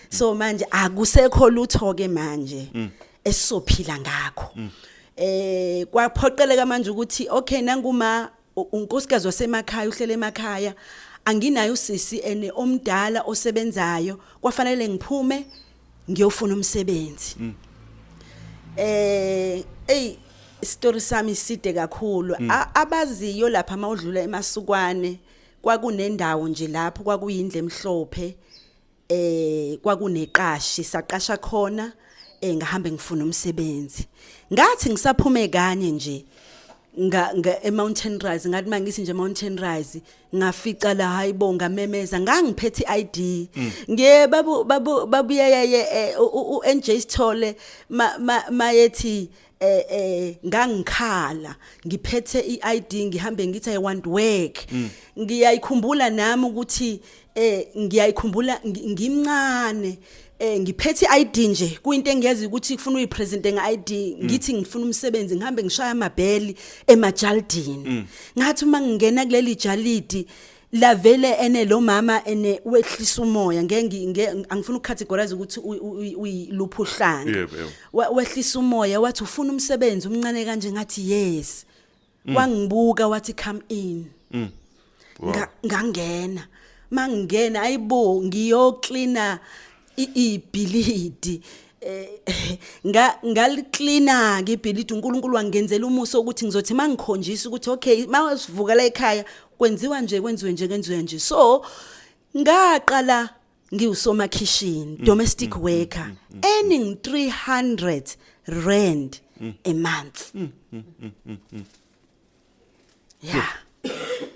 so manje akusekho lutho ke manje esizophila ngakho kwaphoqeleka manje ukuthi okay nanguma unkosikazi wasemakhaya uhlele emakhaya anginayo usisi ene omdala osebenzayo kwafanele ngiphume ngiyofuna umsebenzi story sami side kakhulu abaziyo lapha mawudlula emasukwane kwakunendawo nje lapho kwakuyindle emhlophe kwakuneqashi saqasha khona ngahambe ngifuna umsebenzi ngathi ngisaphume kanye nje eMountain Rise ngathi mangithi nje Mountain Rise ngafica la hayibo ngamemeza ngangiphethe iID ngiye babuye uNJ Sithole mayethi ngangikhala ngiphethe iID ngihambe ngithi I want work ngiyayikhumbula nami ukuthi ngiyayikhumbula ngimncane ngiphethe iID nje kuyinto engiyazi ukuthi kufuna uyipresent ngeID ngithi ngifuna umsebenzi ngihambe ngishaya amabheli emajaldini ngathi uma ngingena kuleli jalidi la vele ene lo mama ene wehlisa umoya ngeke angifuna ukucategorize ukuthi uyiluphuhlanga wehlisa umoya wathi ufuna umsebenzi umncane kanje ngathi yes wangibuka wathi come in ngangena mangena ayibo ngiyocleana ibhilidi ngaliklina ngebhilidi uNkulunkulu wangenzela umuso ukuthi ngizothi mangikhonjisa ukuthi okay mawasivuka la ekhaya kwenziwa nje kwenziwe nje so ngaqala ngiwusoma kitchen domestic worker earning 300 rand a month yeah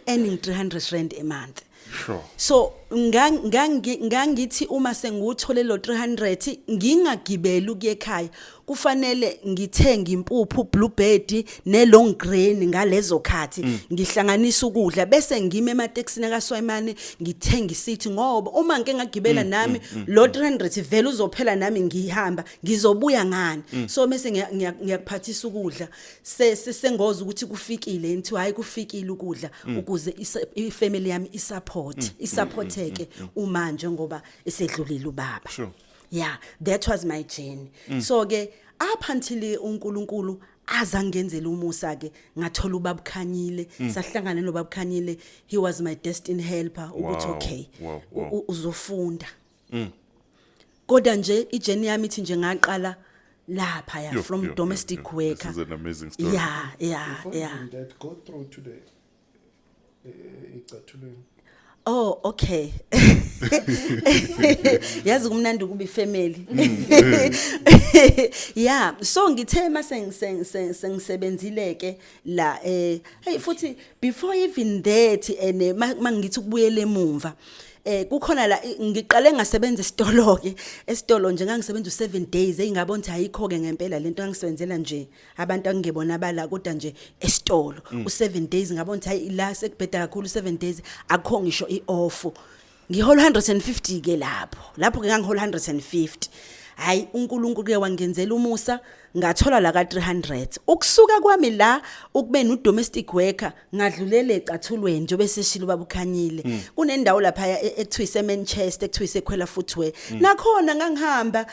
earning 300 rand a month. Sure. So ngangithi uma senguthola lo 300 ngingagibela ukuyekhaya kufanele ngithenga impuphu bluebird ne long grain ngalezo khathi ngihlanganisa ukudla bese ngime emateksini kaSwayimane ngithenga isithi ngoba uma ngeke ngagibela nami lo 300 vele uzophela nami ngihamba ngizobuya ngani so mase ngiyakuphathisa ukudla sengoza ukuthi kufikile nithi hayi kufikile ukudla ukuze ifamily yami isupporteke umanje ngoba esedlulile ubaba. Sure. Yeah, that was my journey. So ke up until uNkulunkulu azangenzela umusa ke ngathola ubabukhanyile sahlangana nobabukhanyile he was my destined helper ukuthi okay uzofunda. Kodwa nje ijourney yami ithi nje ngaqala lapha from domestic worker. This is an amazing story. Yeah. That go through today. Oh, okay. Yazi kumnandi kuba ifamily. Yeah, so ngithe mase sengisebenzile ke la hey futhi before even that ene mangithi ukubuyele emumva kukhona la ngiqale ngasebenza esitolo nje ngangisebenza u7 days engabona ukuthi ayikho ke ngempela lento ngangisebenzela nje abantu angigebona bala kodwa nje esitolo u7 days ngabona ukuthi la sekubheda kakhulu 7 days akho ngisho ioff ngihola 150 ke lapho ke ngangihola 150 hayi uNkulunkulu ke wangenzela umusa ngathola la ka 300 ukusuka kwami la ukubeni udomestic worker ngadlulele ecathulweni njobe seshilo babukhanyile kunendawo lapha ekuthiwa Manchester ekuthiwa ekhwela footwear nakhona ngangihamba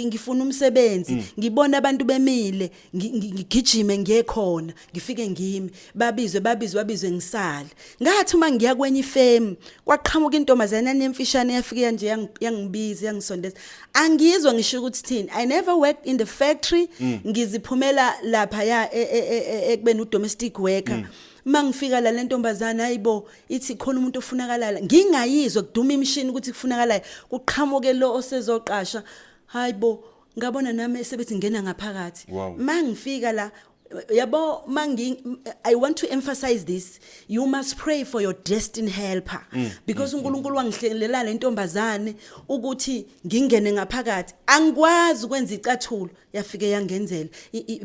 ngifuna umsebenzi ngibona abantu bemile ngigijime ngiyekhona ngifike ngimi babizwe ngisale ngathi uma ngiya kwenye ifem kwaqhamuka intombazana enemfishane yafika nje yangibiza yangisondeza angizwa ngisho ukuthi thini I never worked in the factory ngiziphumela lapha ya ekubeni udomestic worker mangifika la lentombazana hayibo ithi khona umuntu ofunakala ngingayizwa kuduma imishini ukuthi kufunakala kuqhamuke lo osezoqasha hayibo ngabona nami esebethi ngena ngaphakathi mangifika la yabo I want to emphasize this. You must pray for your destined helper because uNkulunkulu wangihlelela lentombazane ukuthi ngingene ngaphakathi angikwazi ukwenza icathulo yafike yangenzela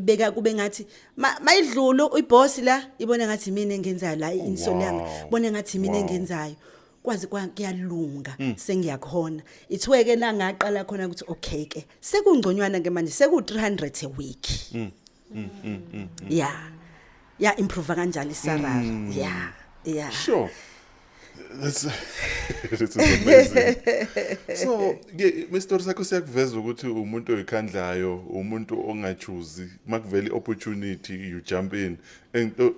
beka kube ngathi mayidlulo uyiboss la ibona ngathi mina engenzayo la insolo yami bone ngathi mina engenzayo kwazi kuyalunga sengiyakhona ithweke la ngaqala khona ukuthi okay ke sekungconywana ke manje seku 300 a week yeah improve kanjalo isarara yeah sure that's amazing so Mr. Sakho siyakuveza ukuthi umuntu oyikhandlayo umuntu ongachuzi makuvele opportunity you jump in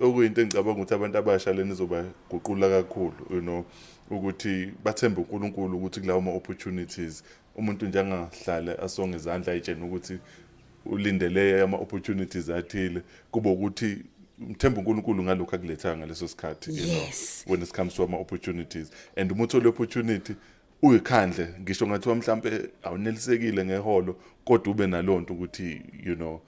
okuyinto engicabanga ukuthi abantu abasha leni izoba guqula kakhulu you know ukuthi bathembe uNkulunkulu ukuthi kulawo ama opportunities umuntu nje angahlala asonge izandla ayitshena ukuthi ulindele ama opportunities athile kuba ukuthi mthemba uNkulunkulu ngalokho akuletha ngaleso sikhathi you know when it comes to ama opportunities and umuntu ole opportunity uyikhandle ngisho ngathi mhlambe awunelisekile ngeholo kodwa ube nalonto ukuthi you know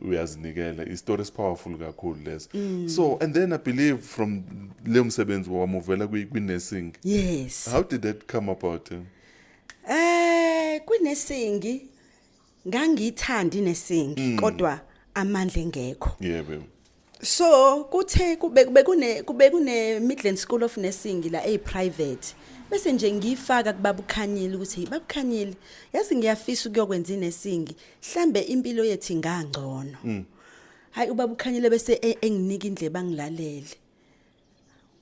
uyazinikela i-story is powerful kakhulu leso so and then I believe from le msebenzi wamuvela kwi-nursing yes how did that come about kwi-nursing ngangithanda inursing kodwa amandla engekho yebo so kuthe kube kune Midland School of Nursing la private bese nje ngifaka kubabukhanyile ukuthi hey babukhanyile yazi ngiyafisa ukuyokwenza inursing mhlambe impilo yethu ingangcono hayi ubabukhanyile bese enginika indlebe angilalele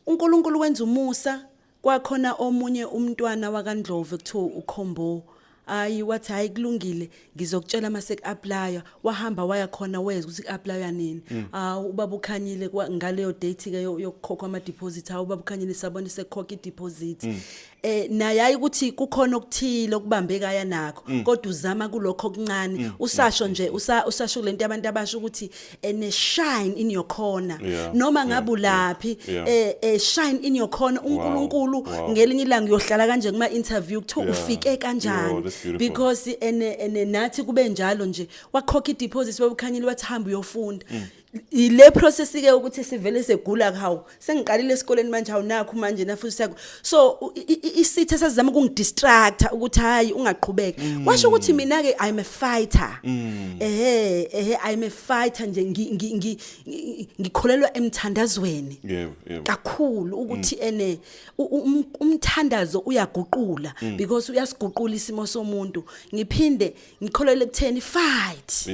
uNkulunkulu wenza umusa kwakhona omunye umntwana wakaNdlovu kuthiwa uKhombo ayi wathi hayi kulungile ngizokutshela mase ku-applya wahamba waya khona weza ukuthi ku-applya nini ubaba ukhanyile ngaleyo date ke yokukhokha ama deposit ubaba ukhanyile sabona sekhokha i deposit naye ayi ukuthi kukhona okuthile okubambekaya nakho kodwa uzama kulokho okuncane usasho nje usasho lento abantu abasho ukuthi ene shine in your corner noma ngabe ulaphi shine in your corner uNkulunkulu ngelinye ilanga uyohlala kanje kuma interview kuthi ufike kanjani because ene nathi kube njalo nje wakhokha i deposit babukhanyile wathi hamba uyofunda ile process ke ukuthi sivele segula kawo sengiqalile esikoleni manje awunakho manje nafuthi sakho so isithe sasizama ukungidistract ukuthi hayi ungaqhubeka kwasho ukuthi mina ke I'm a fighter I'm a fighter nje ngikholelwa emthandazweni kakhulu ukuthi ene umthandazo uyaguqula because uyasiguqula isimo somuntu ngiphinde ngikholele kutheni fight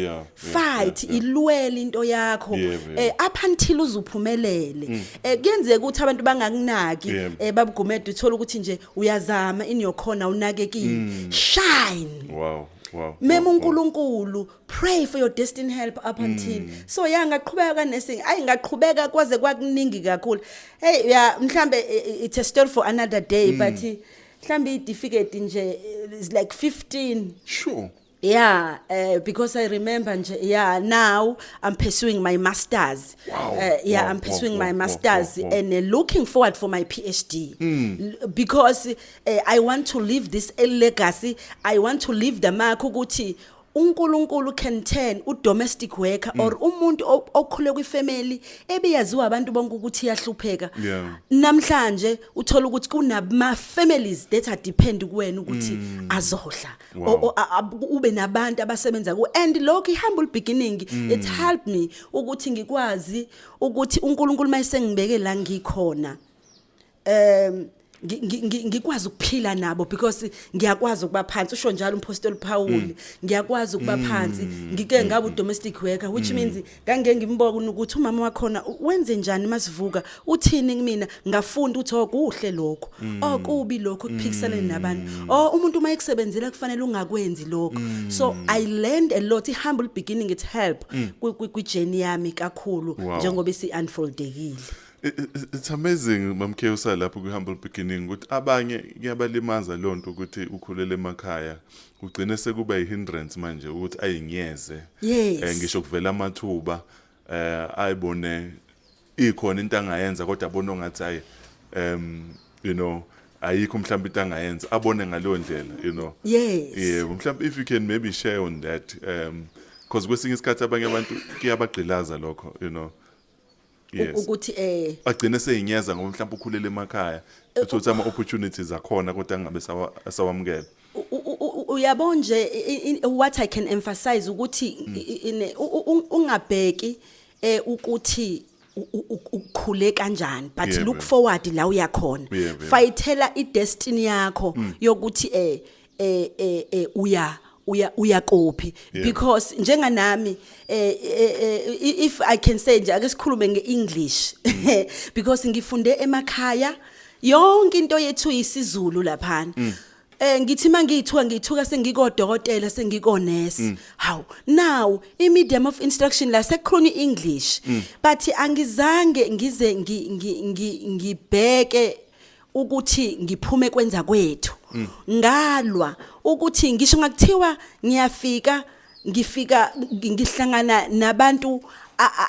ilwele into yakho up until uzuphumelele kuyenzeka ukuthi abantu bangakunaki babugumede uthola ukuthi nje uyazama in your corner unakekile shine wow mema uNkulunkulu pray for your destined help up until so ngaqhubeka kanursing ngaqhubeka kwaze kwakuningi kakhulu hey mhlambe it's a story for another day but mhlambe idificult nje is like 15 sure because I remember now I'm pursuing my masters. I'm pursuing my masters and looking forward for my PhD because I want to leave this legacy. I want to leave the mark ukuthi uNkulunkulu can turn domestic worker or umuntu okhule kwifamily ebeyaziwa abantu bonke ukuthi yahlupheka namhlanje uthola ukuthi kunama families that are depend kuwena ukuthi azohla ube nabantu abasebenza ku and lokho humble beginning it helped me ukuthi ngikwazi ukuthi uNkulunkulu mayisengibeke la ngikhona ngikwazi ukuphila nabo because ngiyakwazi ukuba phansi usho njalo umpostoli Paul ngiyakwazi ukuba phansi ngike ngabe udomestic worker which means ngangeke ngimboka ukuthi umama wakhona wenze njani masivuka uthini kumina ngafunda ukuthi okuhle lokho okubi lokho kuphikisana nabantu umuntu mayekusebenzela kufanele ungakwenzi lokho so I learned a lot humble beginning it help kwi journey yami kakhulu njengoba isi unfoldekile It's amazing mamkhe usalapho kwi-humble beginning ukuthi abanye kuyabalimaza lonto ukuthi ukhulele emakhaya ugcine sekuba i-hindrance manje ukuthi ayinyeze Yes. ngisho kuvela amathuba ayibone ikhona into angayenza kodwa abone ngathi ayi you know ayikho mhlawumbe into angayenza abone ngaleyo ndlela you know. Yes. Yeah, mhlawumbe if you can maybe share on that because kwesinye isikhathi abanye abantu kuyabagqilaza lokho you know. Yes. Ukuthi agcine seyinyeza ngoba mhlawumbe ukhulele emakhaya uthola ama opportunities akhona kodwa angabe sawamukela. Uyabona nje what I can emphasize ukuthi ungabheki ukuthi ukukhule kanjani but Yeah, look man. forward la uyakhona. Yeah. Fayithela idestiny yakho yokuthi uya kophi because njenganami if I can say nje ake sikhulume ngeEnglish because ngifunde emakhaya yonke into yethu isiZulu laphana. Ngithi ngithuka sengikodokotela sengikonesi how now medium of instruction la sekukhona English but angizange ngize ngibheke ukuthi ngiphume kwenza kwethu ngalwa ukuthi ngisho ngakuthiwa ngifika ngihlangana nabantu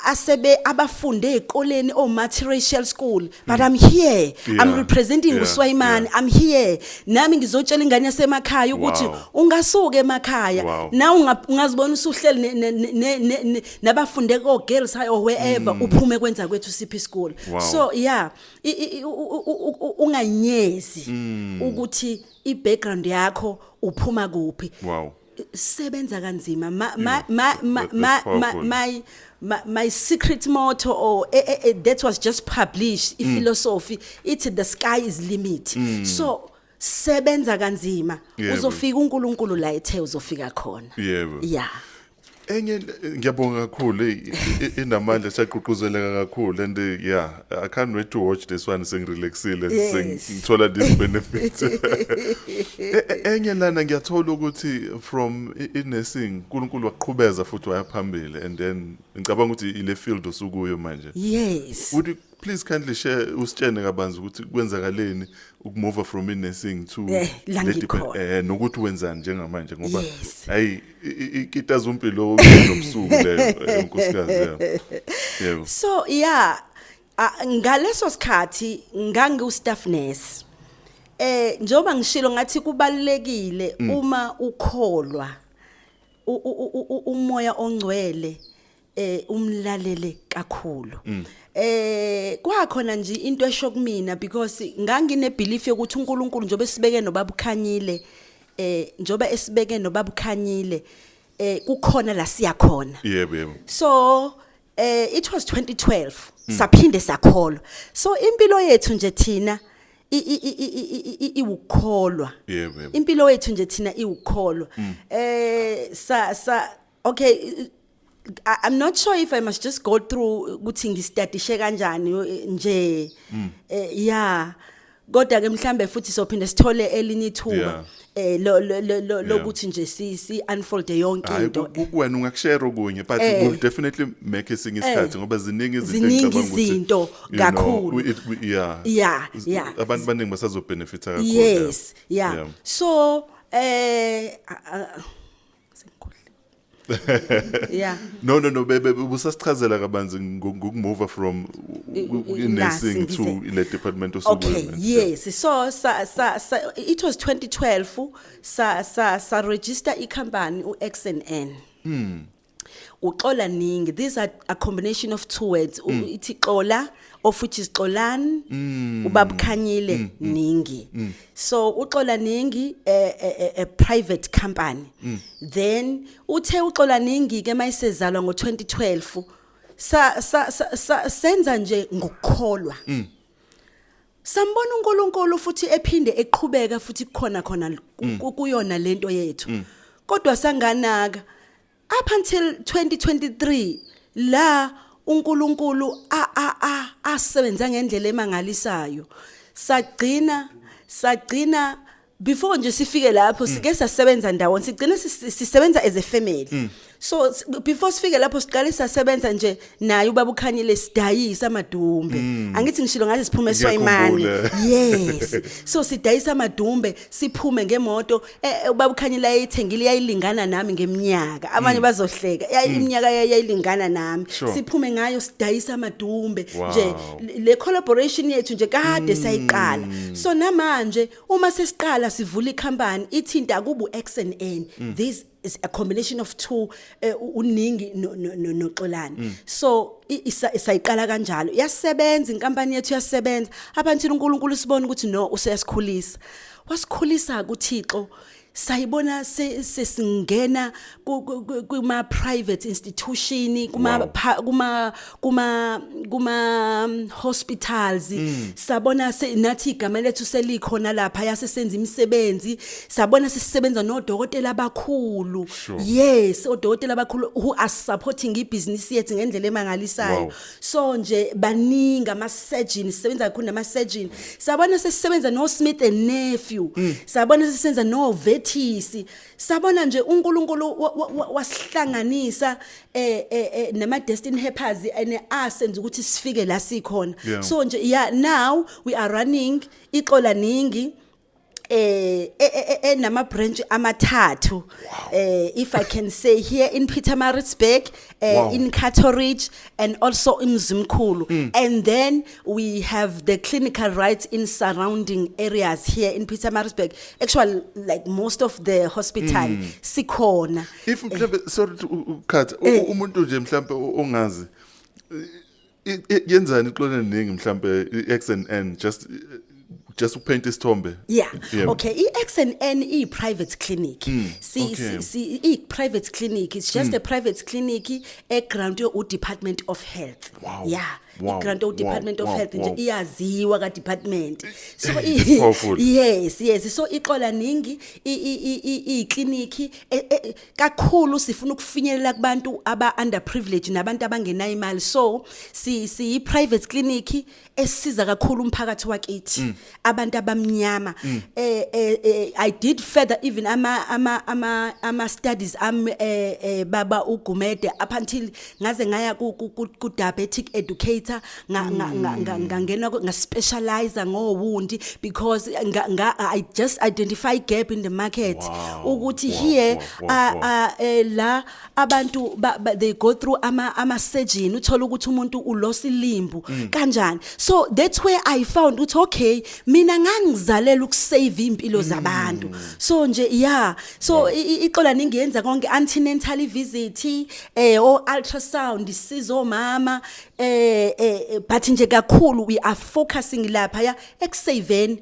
asebe abafunde ezikoleni multiracial school but I'm here I'm representing uSwayman I'm here nami ngizotshela ingane yasemakhaya ukuthi ungasuka emakhaya na ungazibona usuhleli nabafunde ko girls high or wherever uphume kwenza kwethu CP school so yeah unganyezi ukuthi ibackground yakho uphuma kuphi sebenza kanzima my secret motto or that was just published philosophy it's the sky is limit so sebenza kanzima uzofika uNkulunkulu la ethe uzofika khona yeah enye ngiyabonga kakhulu inamandla siyaqhuquzeleka kakhulu and yeah I can't wait to watch this one sengirelaxile sengithola this benefit enye lana ngiyathola ukuthi from nursing uNkulunkulu waqhubeza futhi wayaphambili and then ngicabanga ukuthi ile field osukuyo manje yes would you please kindly share usitshene kabanzi ukuthi kwenzakaleni ukumove from nursing to nokuthi wenzani njengamanje ngoba hayi ikitazumpilo nobusuku leyo nkosikazi yebo so yeah ngaleso sikhathi ngangiustaff nurse njoba ngishilo ngathi kubalekile uma ukholwa umoya ongcwele umlalele kakhulu kwakhona nje into esho kumina because ngangine belief yokuthi uNkulunkulu njobe sibeke nobaba ukhanyile njoba esibeke nobaba ukhanyile kukhona la siyakhona yebo so it was 2012 saphinde sakholwa so impilo yethu nje thina iwukholwa impilo yethu nje thina iwukholwa okay I'm not sure if I must just go through ukuthi ngistadishe kanjani nje yeah kodwa ke mhlambe futhi sophinda sithole elinye ithuba lokuthi nje si unfold yonke into wena ungakushare okunye but we'll definitely make esinye isikhathi ngoba ziningi izinto kakhulu yeah abantu baningi basazobenefita kakhulu yes yeah so yeah no bebe busasichazela kabanzi ngokumove from nursing to ile department okay yes so it was 2012 sa register icompany uXNN uxola ningi these are a combination of two words ithi xola of which is xolani ubabukhanyile ningi so uxola ningi a private company then uthe uxola ningi ke mayisezalwa ngo2012 senza nje ngokukholwa sambona uNkulunkulu futhi ephinde eqhubeka futhi khona kuyona lento yethu kodwa sanganaka up until 2023 la uNkulunkulu asebenza ngendlela emangalisayo sagcina before nje sifike lapho sike sasebenza ndawonye sigcina sisebenza as a family so before sifike lapho siqale sasebenza nje naye ubaba ukhanyile sidayisa amadumbe angithi ngishilo ngathi siphume eSwayimani yes so sidayisa amadumbe siphume ngemoto ubaba ukhanyile ayithengile yayilingana nami ngeminyaka abanye bazohleka iminyaka yayilingana nami siphume ngayo sidayisa amadumbe nje le collaboration yethu nje kade sayiqala so namanje uma sesiqala sivula icompany ithinta kubu XNN this is a combination of two uningi noXolani so isayiqala kanjalo yasebenza inkampani yethu yasebenza abantu uNkulunkulu sibona ukuthi no useyasikhulisa wasikhulisa kuThixo sayibona sesingena kuma private institution kuma hospitals sabona nathi igama lethu selikhona lapha yasesenza imisebenzi sabona sesisebenza nodokotela abakhulu yes odokotela abakhulu who are supporting ibusiness yethu ngendlela emangalisayo so nje baningi ama surgeon sisebenza kakhulu nama surgeon sabona sesisebenza no Smith and Nephew sabona sesisenza no Vethisi sabona nje uNkulunkulu wasihlanganisa nama destiny helpers ene asenza ukuthi sifike la sikhona so nje now we are running iXolaningi nama branch amathathu if I can say here in Pietermaritzburg in Catteridge and also in Mzimkhulu and then we have the clinical rights in surrounding areas here in Pietermaritzburg actually like most of the hospital sikhona if mhlambe sorry to cut umuntu nje mhlambe ongazi yenzani iXolaningi mhlambe iXNN just paint isithombe okay iXNN i private clinic see private clinic it's just a private clinic grant u Department of Health grant u Department of Health nje iyaziwa ka department so yes so iXolaningi iclinic kakhulu sifuna ukufinyelela kubantu aba underprivileged nabantu abangenayo imali so si private clinic esiza kakhulu umphakathi wakithi abantu abamnyama I did further even ama studies baba uGumede up until ngaze ngaya ku diabetic educator ngangena nga specialize ngowundi because I just identify gap in the market ukuthi here la abantu they go through ama surgery uthola ukuthi umuntu ulost ilimbu kanjani so that's where I found ukuthi okay mina ngangizalela ukusave impilo zabantu so nje so iXolaningi yenza konke antenatal visit o ultrasound isizo mama but nje kakhulu we are focusing lapha ekusaveni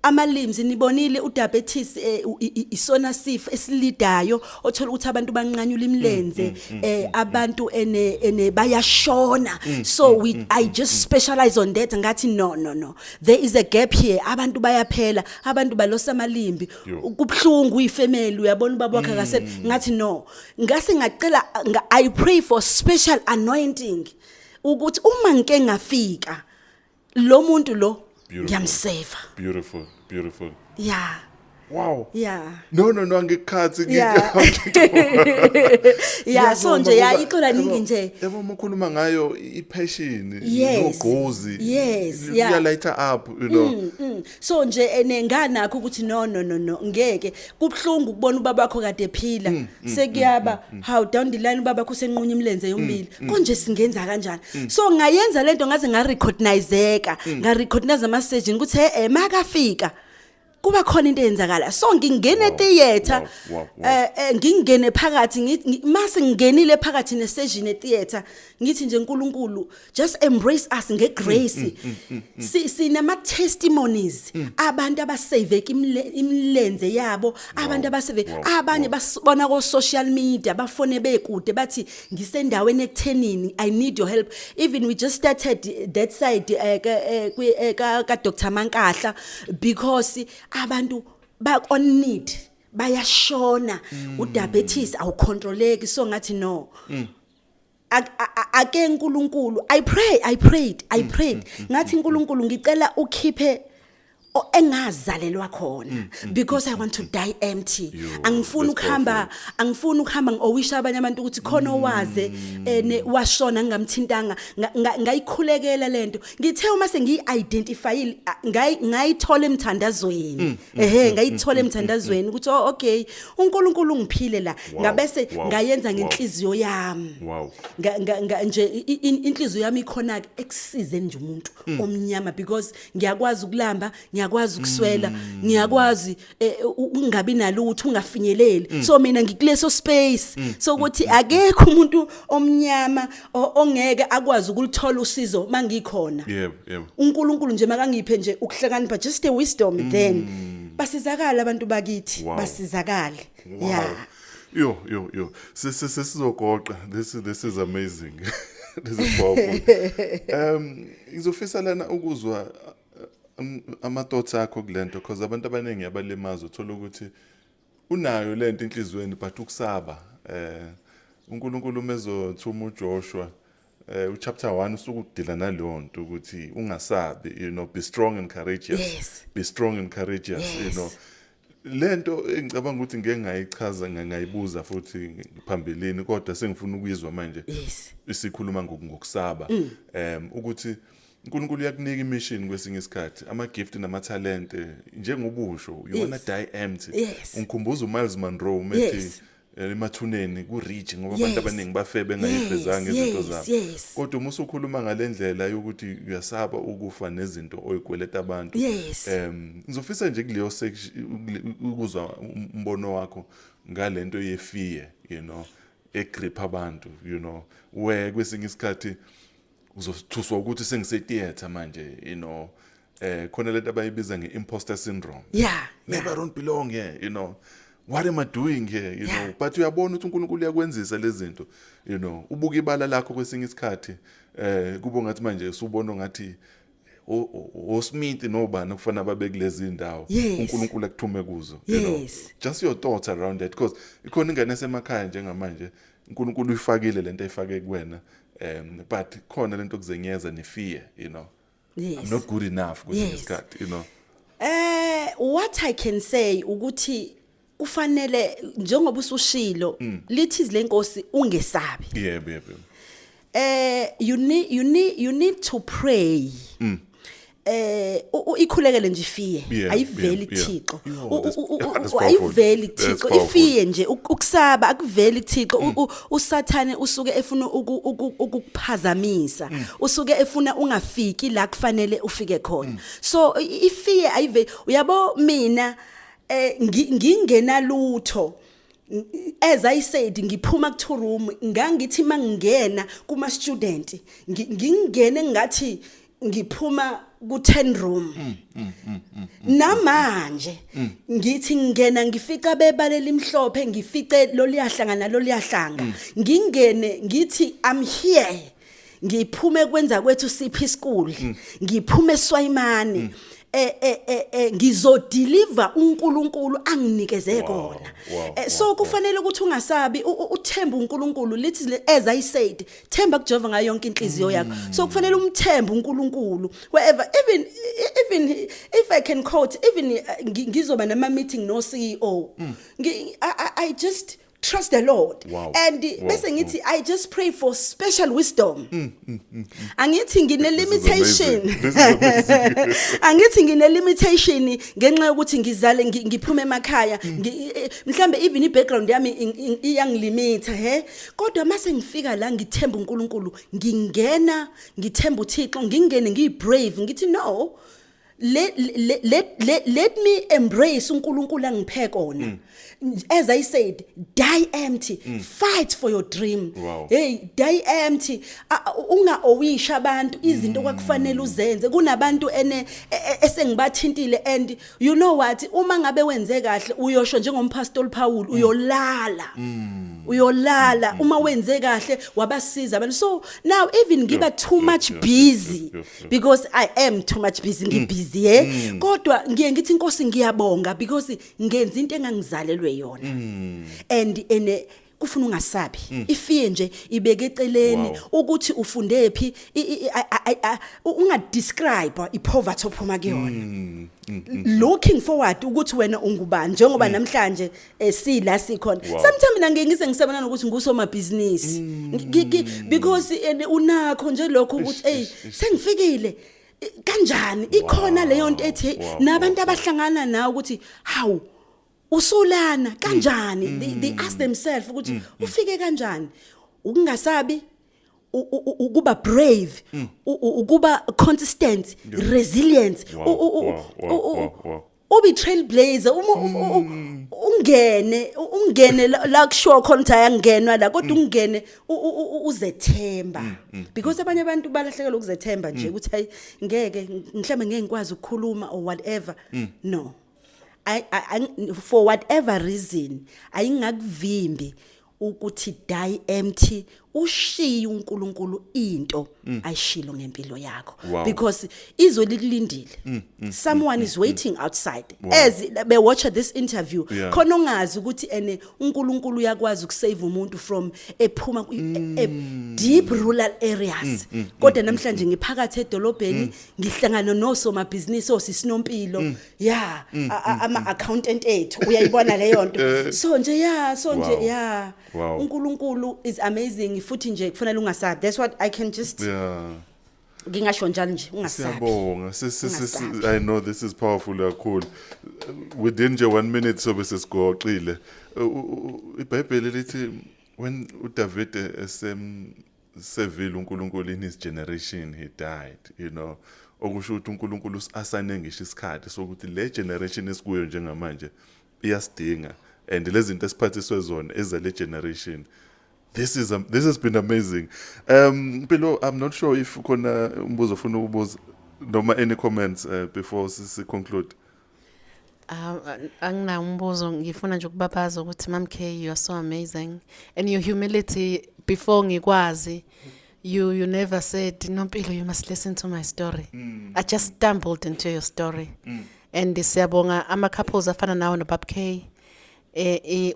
ama-limbs nibonile udiabetes isona sifo esilidayo othola ukuthi abantu banqanyula imilenze abantu ene bayashona so I just specialize on that ngathi no there is a gap here abantu bayaphela abantu balosa amalimbi kubhlungu ifamily uyabona ubaba wakhe akase ngathi no ngase ngacela I pray for special anointing ukuthi uma ngike ngafika lo muntu lo ngiyamsave beautiful wow no angikhathi so nje iXolaningi nje yabo ukukhuluma ngayo ipassion nogozi lighter up you know so nje enenganakho ukuthi no ngeke kubhlungu ukubona ubaba wakho kade ephila sekuyaba how down the line ubaba wakho senqunye imilenze yombili konje singenza kanjani so ngayenza lento ngaze ngarecognize ama surgeon ukuthi makafika kuba khona into eyenzakala so ngingena etheater ngingene phakathi mase ngingenile phakathi nesurgeon etheater ngithi nje uNkulunkulu just embrace us ngegrace sinama testimonies abantu abasaveka imilenze yabo abantu abasave abanye basibona ko social media bafone bekude bathi ngisendaweni ekuthenini I need your help even we just started that side ka Dr Mankahla because abantu ba on need bayashona udiabetes awucontroleki so ngathi no ake uNkulunkulu I prayed ngathi uNkulunkulu ngicela ukhiphe engazalelwa khona because I want to die empty. Angifuni ukuhamba ngowisha abanye abantu ukuthi khona owaze washona ngamthintanga ngayikhulekela lento. Ngithe uma sengiyidentify ngayithola emthandazweni. Ngayithola emthandazweni ukuthi okay uNkulunkulu ungiphile la ngabese ngayenza ngenhliziyo yami. Nje inhliziyo yami ikhonaekusize nje umuntu omnyama because ngiyakwazi ukulamba, ngiyakwazi ukuswela, ngiyakwazi ungabi nalutho ungafinyeleli. So mina ngikuleso space sokuthi akekho umuntu omnyama ongeke akwazi ukulithola usizo mangikhona. uNkulunkulu nje makangiphe nje ukuhlakanipha just a wisdom then basizakala abantu bakithi basizakale. Yo. Sesizogoqa. This is amazing. This is powerful. Ngizofisa lana ukuzwa ama-thoughts akho kulento because abantu abaningi abalimaza uthola ukuthi unayo lento enhlizweni but ukusaba. uNkulunkulu mezothuma uJoshua chapter 1 usuku udila nalonto ukuthi ungasabi, be strong and courageous. Be strong and courageous, lento engicabanga ukuthi ngeke ngayichaza ngayibuza futhi phambilini kodwa sengifuna ukuyizwa manje isikhuluma ngokusaba ukuthi uNkulunkulu uyakunika imission kwesinye isikhathi ama gift nama talent njengobusho you wanna die empty. Ungikhumbuza uMiles Monroe methi emathuneni ku reach ngoba abantu abaningi bafebe ngayifezanga izinto zabo kodwa uma usukhuluma ngalendlela yokuthi uyasaba ukufa nezinto oyikweleta abantu ngizofisa nje kuleyo ukuzwa umbono wakho ngalento yefear egrip abantu where kwesinye isikhathi uzothuswa ukuthi sengise theater manje khona lento abayibiza ngeimposter syndrome. Maybe I don't belong here, what am I doing here, but uyabona ukuthi uNkulunkulu uyakwenzisa lezi zinto, ubuka ibala lakho kwesinye isikhathi kubo ngathi manje usubona ngathi oSmith nobani kufanele babe kulezi indawo uNkulunkulu akuthume kuzo. Just your thoughts around that because ikhona ingane esemakhaya njengamanje uNkulunkulu uyifakile lento ayifake kuwena but khona lento kuzenyeza nefear, I'm not good enough kwesinye isikhathi, what I can say ukuthi kufanele njengoba usushilo lithi lenkosi ungesabi. You need to pray. Ikhulekele nje fear ayiveli Thixo ayiveli Thixo ifear nje ukusaba akuveli Thixo uSathane usuke efuna ukukuphazamisa usuke efuna ungafiki la kufanele ufike khona. So ifear ayiveli uyabo mina ngingena lutho as I said ngiphuma ku room ngangithi mangingena kuma student ngingene ngathi ngiphuma ku 10 room namanje ngithi ngingena ngifika bebalela imhlophe ngifice lo liyahlangana lo liyahlanga ngingene ngithi I'm here ngiphume kwenza kwethu CP school ngiphume eSwayimani ngizodeliver uNkulunkulu anginikeze kona. So kufanele ukuthi ungasabi uthemba uNkulunkulu lithi as I said themba kuJehova ngayo yonke inhliziyo yakho. So kufanele umthembe uNkulunkulu wherever even if I can quote even ngizoba nama meeting no CEO I just trust the Lord. And bese ngithi I just pray for special wisdom. Angithi ngine limitation. Angithi ngine limitation ngenxa yokuthi ngizale ngiphume emakhaya mhlambe even ibackground yami iyangilimita kodwa mase ngifika la ngithemba uNkulunkulu ngingena ngithemba uThixo ngingene ngibrave ngithi no let me embrace uNkulunkulu angiphe kona. As I said, die empty. Fight for your dream. Hey, die empty. Unga owisha abantu izinto kwakufanele uzenze. Kunabantu esengibathintile and you know what? Uma ngabe wenze kahle uyosho njengompastor Paul uyolala. Uyolala uma wenze kahle wabasiza abantu. So now even ngiba too much busy because I am too much busy ngibusy kodwa ngiye ngithi inkosi ngiyabonga because ngenza into engangizalelwe yona and kufuna ungasabi ifie nje ibeke eceleni ukuthi ufunde phi unga describe ipoverty ophuma kuyona looking forward ukuthi wena ungubani njengoba namhlanje sila sikhona sometimes mina ngeke ngisebona nokuthi ngusomabhizinisi because unakho nje lokho ukuthi hey sengifikile kanjani ikhona leyo nto ethi nabantu abahlangana nawe ukuthi how usolana kanjani they ask themselves ukuthi ufike kanjani ukungasabi ukuba brave ukuba consistent resilient ubi trailblazer ungene la kusho khona ukuthi ayangenwa la kodwa ungene uzethemba because abanye abantu balahlekelwa ukuzethemba nje ukuthi hey ngeke mhlambe ngeke ngikwazi ukukhuluma or whatever no I for whatever reason ayingakuvimbi ukuthi die empty ushiye uNkulunkulu into ayishilo ngempilo yakho because izwe likulindile someone is waiting outside as they watch this interview khona ongazi ukuthi ene uNkulunkulu uyakwazi ukusave umuntu from ephuma deep rural areas kodwa namhlanje ngiphakathi edolobheni ngihlangana nosomabhizinisi osisinompilo ama accountant ethu uyayibona leyo nto so nje uNkulunkulu is amazing futhi nje kufanele ungasabi that's what I can just ngingasho njalo nje ungasabi siyabonga I know this is powerful kakhulu within nje 1 minute sobe sesigoqile iBhayibheli lithi when uDavid sevile uNkulunkulu in his generation he died you know okusho ukuthi uNkulunkulu asanengisha isikhathi sokuthi le generation esikuyo njengamanje iyasidinga and lezi zinto esiphathiswe zona ezale generation this has been amazing Mpilo I'm not sure if khona umbuzo ufuna ukubuza noma any comments before we conclude angina umbuzo ngifuna nje ukubabaza ukuthi Mam K you are so amazing and your humility before ngikwazi you never said Nompilo you must listen to my story I just stumbled into your story and siyabonga ama couples afana nawe no Bab K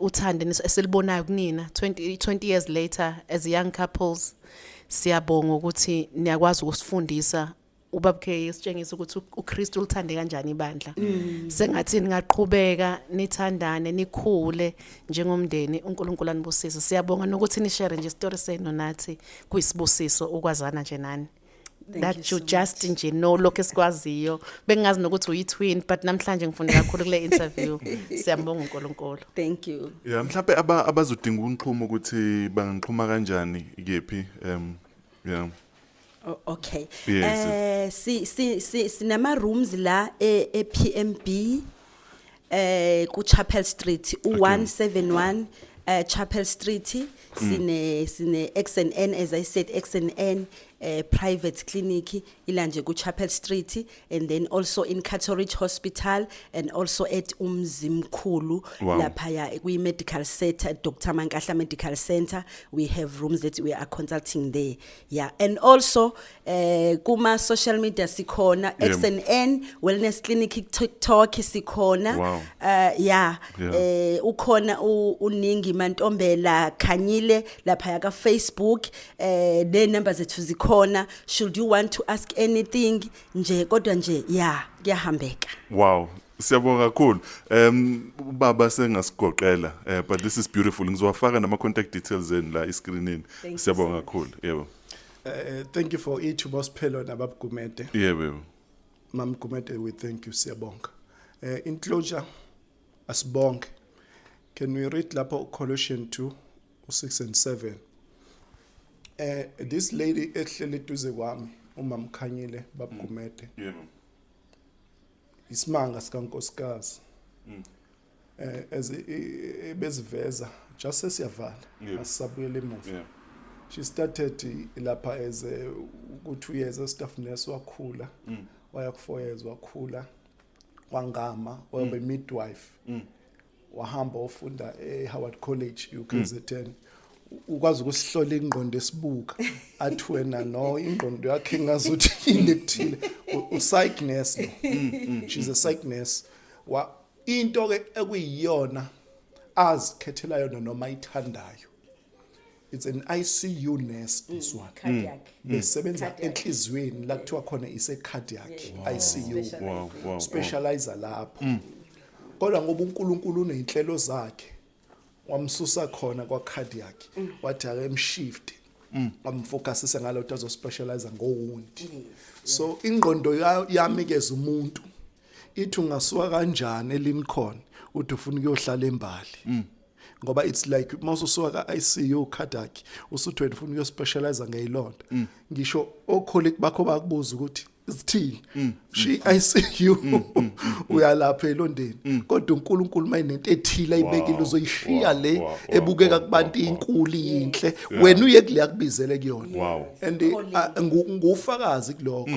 uthande esilibonayo kunina 20 years later as young couples siyabonga ukuthi niyakwazi ukusifundisa ubab K isitshengisa ukuthi uKristu ulithande kanjani ibandla sengathi ningaqhubeka nithandane nikhule njengomndeni uNkulunkulu anibusise siyabonga nokuthi ni share nje story senu nathi kuyisibusiso ukwazana nje nani that you just nje no lokho esikwaziyo bengazi nokuthi uyitwin but namhlanje ngifunde kakhulu kule interview siyabonga uNkulunkulu thank you mhlawumbe abazodinga unqhumo ukuthi banganqhuma kanjani kephi okay yes. sinama rooms la ePMB ku Chapel Street u171 Chapel Street sine XNN as I said XNN private clinic ilanje ku Chapel Street and then also in Cathoridge Hospital and also at Umzimkhulu lapha ya kwi medical center Dr Mankahla Medical Center we have rooms that we are consulting there and also kuma social media sikhona XNN Wellness Clinic TikTok sikhona ukhona uningi Mantombela Khanyile lapha ya ka Facebook the numbers zethu zikhona should you want to ask anything nje kodwa nje kuyahambeka wow siyabonga kakhulu ubaba sengasigoqela but this is beautiful ngizowafaka nama contact details eni la iscreenini siyabonga kakhulu yebo thank you for each Bosphelo nabab Gumede yebo Mam Gumede we thank you siyabonga in closure asibonke can we read lapha Colossians 2:6 and 7 this lady ehlele duze kwami umam Khanyile bab Gumede yebo isimanga sikaNkosikazi beziveza just sesiyavala asabuyele emuva she started lapha as ku2 years staff nurse wakhula waya ku4 years wakhula wangama waba midwife wahamba ufunda eHoward College UKZN ukwazi ukusihlola ingqondo esibuka athi wena no ingqondo yakhe ngazuthi ilekuthile psych nurse she's a psych nurse into ke ekuyiyona azikhethela yona noma ithandayo it's an ICU nurse this one. Cardiac. Besebenza Cardiac. enhlizweni la kuthiwa khona ise cardiac ICU. Wow. Specializer lapho. Kodwa ngoba uNkulunkulu uneyinhlelo zakhe wamsusa khona kwa cardiac wathi ake emshift amfocusise ngalotho azo specialize ngowound. So ingqondo yami ke umuntu ithi ungasuka kanjani eLincoln uthi ufuna ukuyohlala embali. Ngoba it's like mawususuka ka ICU cardiac usuthi wena ufuna ukuyospecialize ngeyilonto. Ngisho ocolleague bakho bakubuza ukuthi isithini shi ICU uyalapha elondeni kodwa uNkulunkulu mayinento ethile ayibekile uzoyishiya le ebukeka kubantu inkulu inhle wena uye kule yakubizele kuyona and ngufakazi kuloko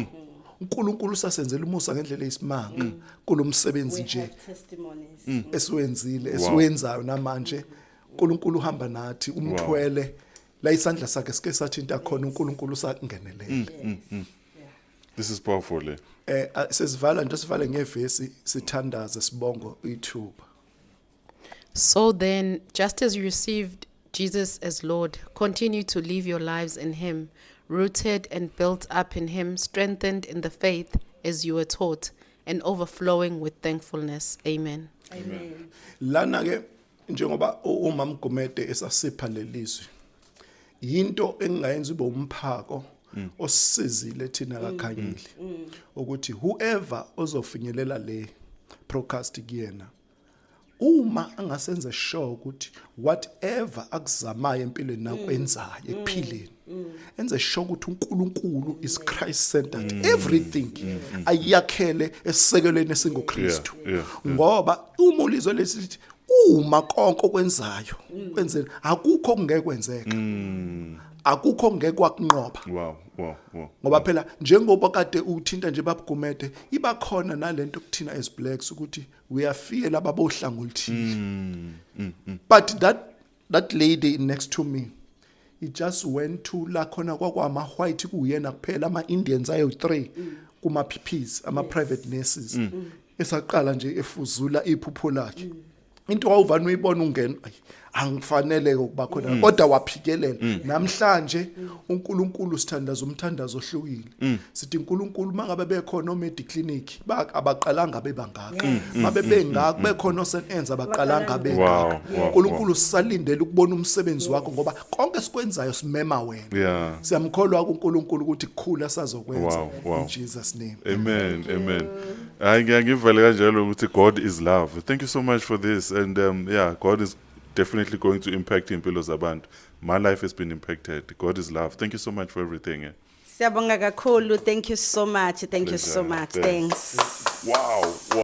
uNkulunkulu usasenzela umusa ngendlela eyisimanga kulomsebenzi nje esiwenzayo namanje uNkulunkulu uhamba nathi umthwele la isandla sakhe sike sathinta khona uNkulunkulu usakungenelele. This is powerful. Sesivala nje sivale ngevesi sithandaze sibongo ithuba. So then, just as you received Jesus as Lord, continue to live your lives in Him, rooted and built up in Him, strengthened in the faith as you were taught, and overflowing with thankfulness. Amen. Amen. Lana ke njengoba umama Gumede esasipha lelizwi into engayenza ube umphako osizile thina kakhanyile ukuthi whoever ozofinyelela le broadcast kuyena uma angasenze sure ukuthi whatever akuzamayo empilweni nakwenzayo ekuphileni enze sure ukuthi uNkulunkulu is Christ centered everything ayakhele esisekelweni esingoKristu ngoba uma ulizwe lesithi uma konke okwenzayo kwenzela akukho okungeke kwenzeka akukho ngeke kwakunqoba. Wow. Ngoba phela njengoba kade uthinta nje babugumede iba khona nalento kuthina as blacks ukuthi we are fear lababohlangu oluthile. But that lady next to me he just went to la khona kwakwama white kuyena kuphela ama Indians ayo 3 kuma PPs ama private nurses esaqala nje efuzula iphupho lakhe. Into wawuvana uyibona ungena angifanele ukuba khona kodwa waphikelela namhlanje uNkulunkulu sithandaza umthandazo ohlukile sithi uNkulunkulu mangabe bekhona o medical clinic abaqalanga bebangaka mabe bengaka bekhona o St Anne's abaqalanga bengaka uNkulunkulu sisalindele ukubona umsebenzi wakho ngoba konke sikwenzayo simema wena siyamkholwa kuNkulunkulu ukuthi kukhula sazokwenza in Jesus name. Amen. Ngiyangivale kanjalo ukuthi God is love. Thank you so much for this and God is definitely going to impact impilo zabantu. My life has been impacted. God is love. Thank you so much for everything. Siyabonga kakhulu. Thank you so much. Thank you so Pleasure. much. Thanks. Wow.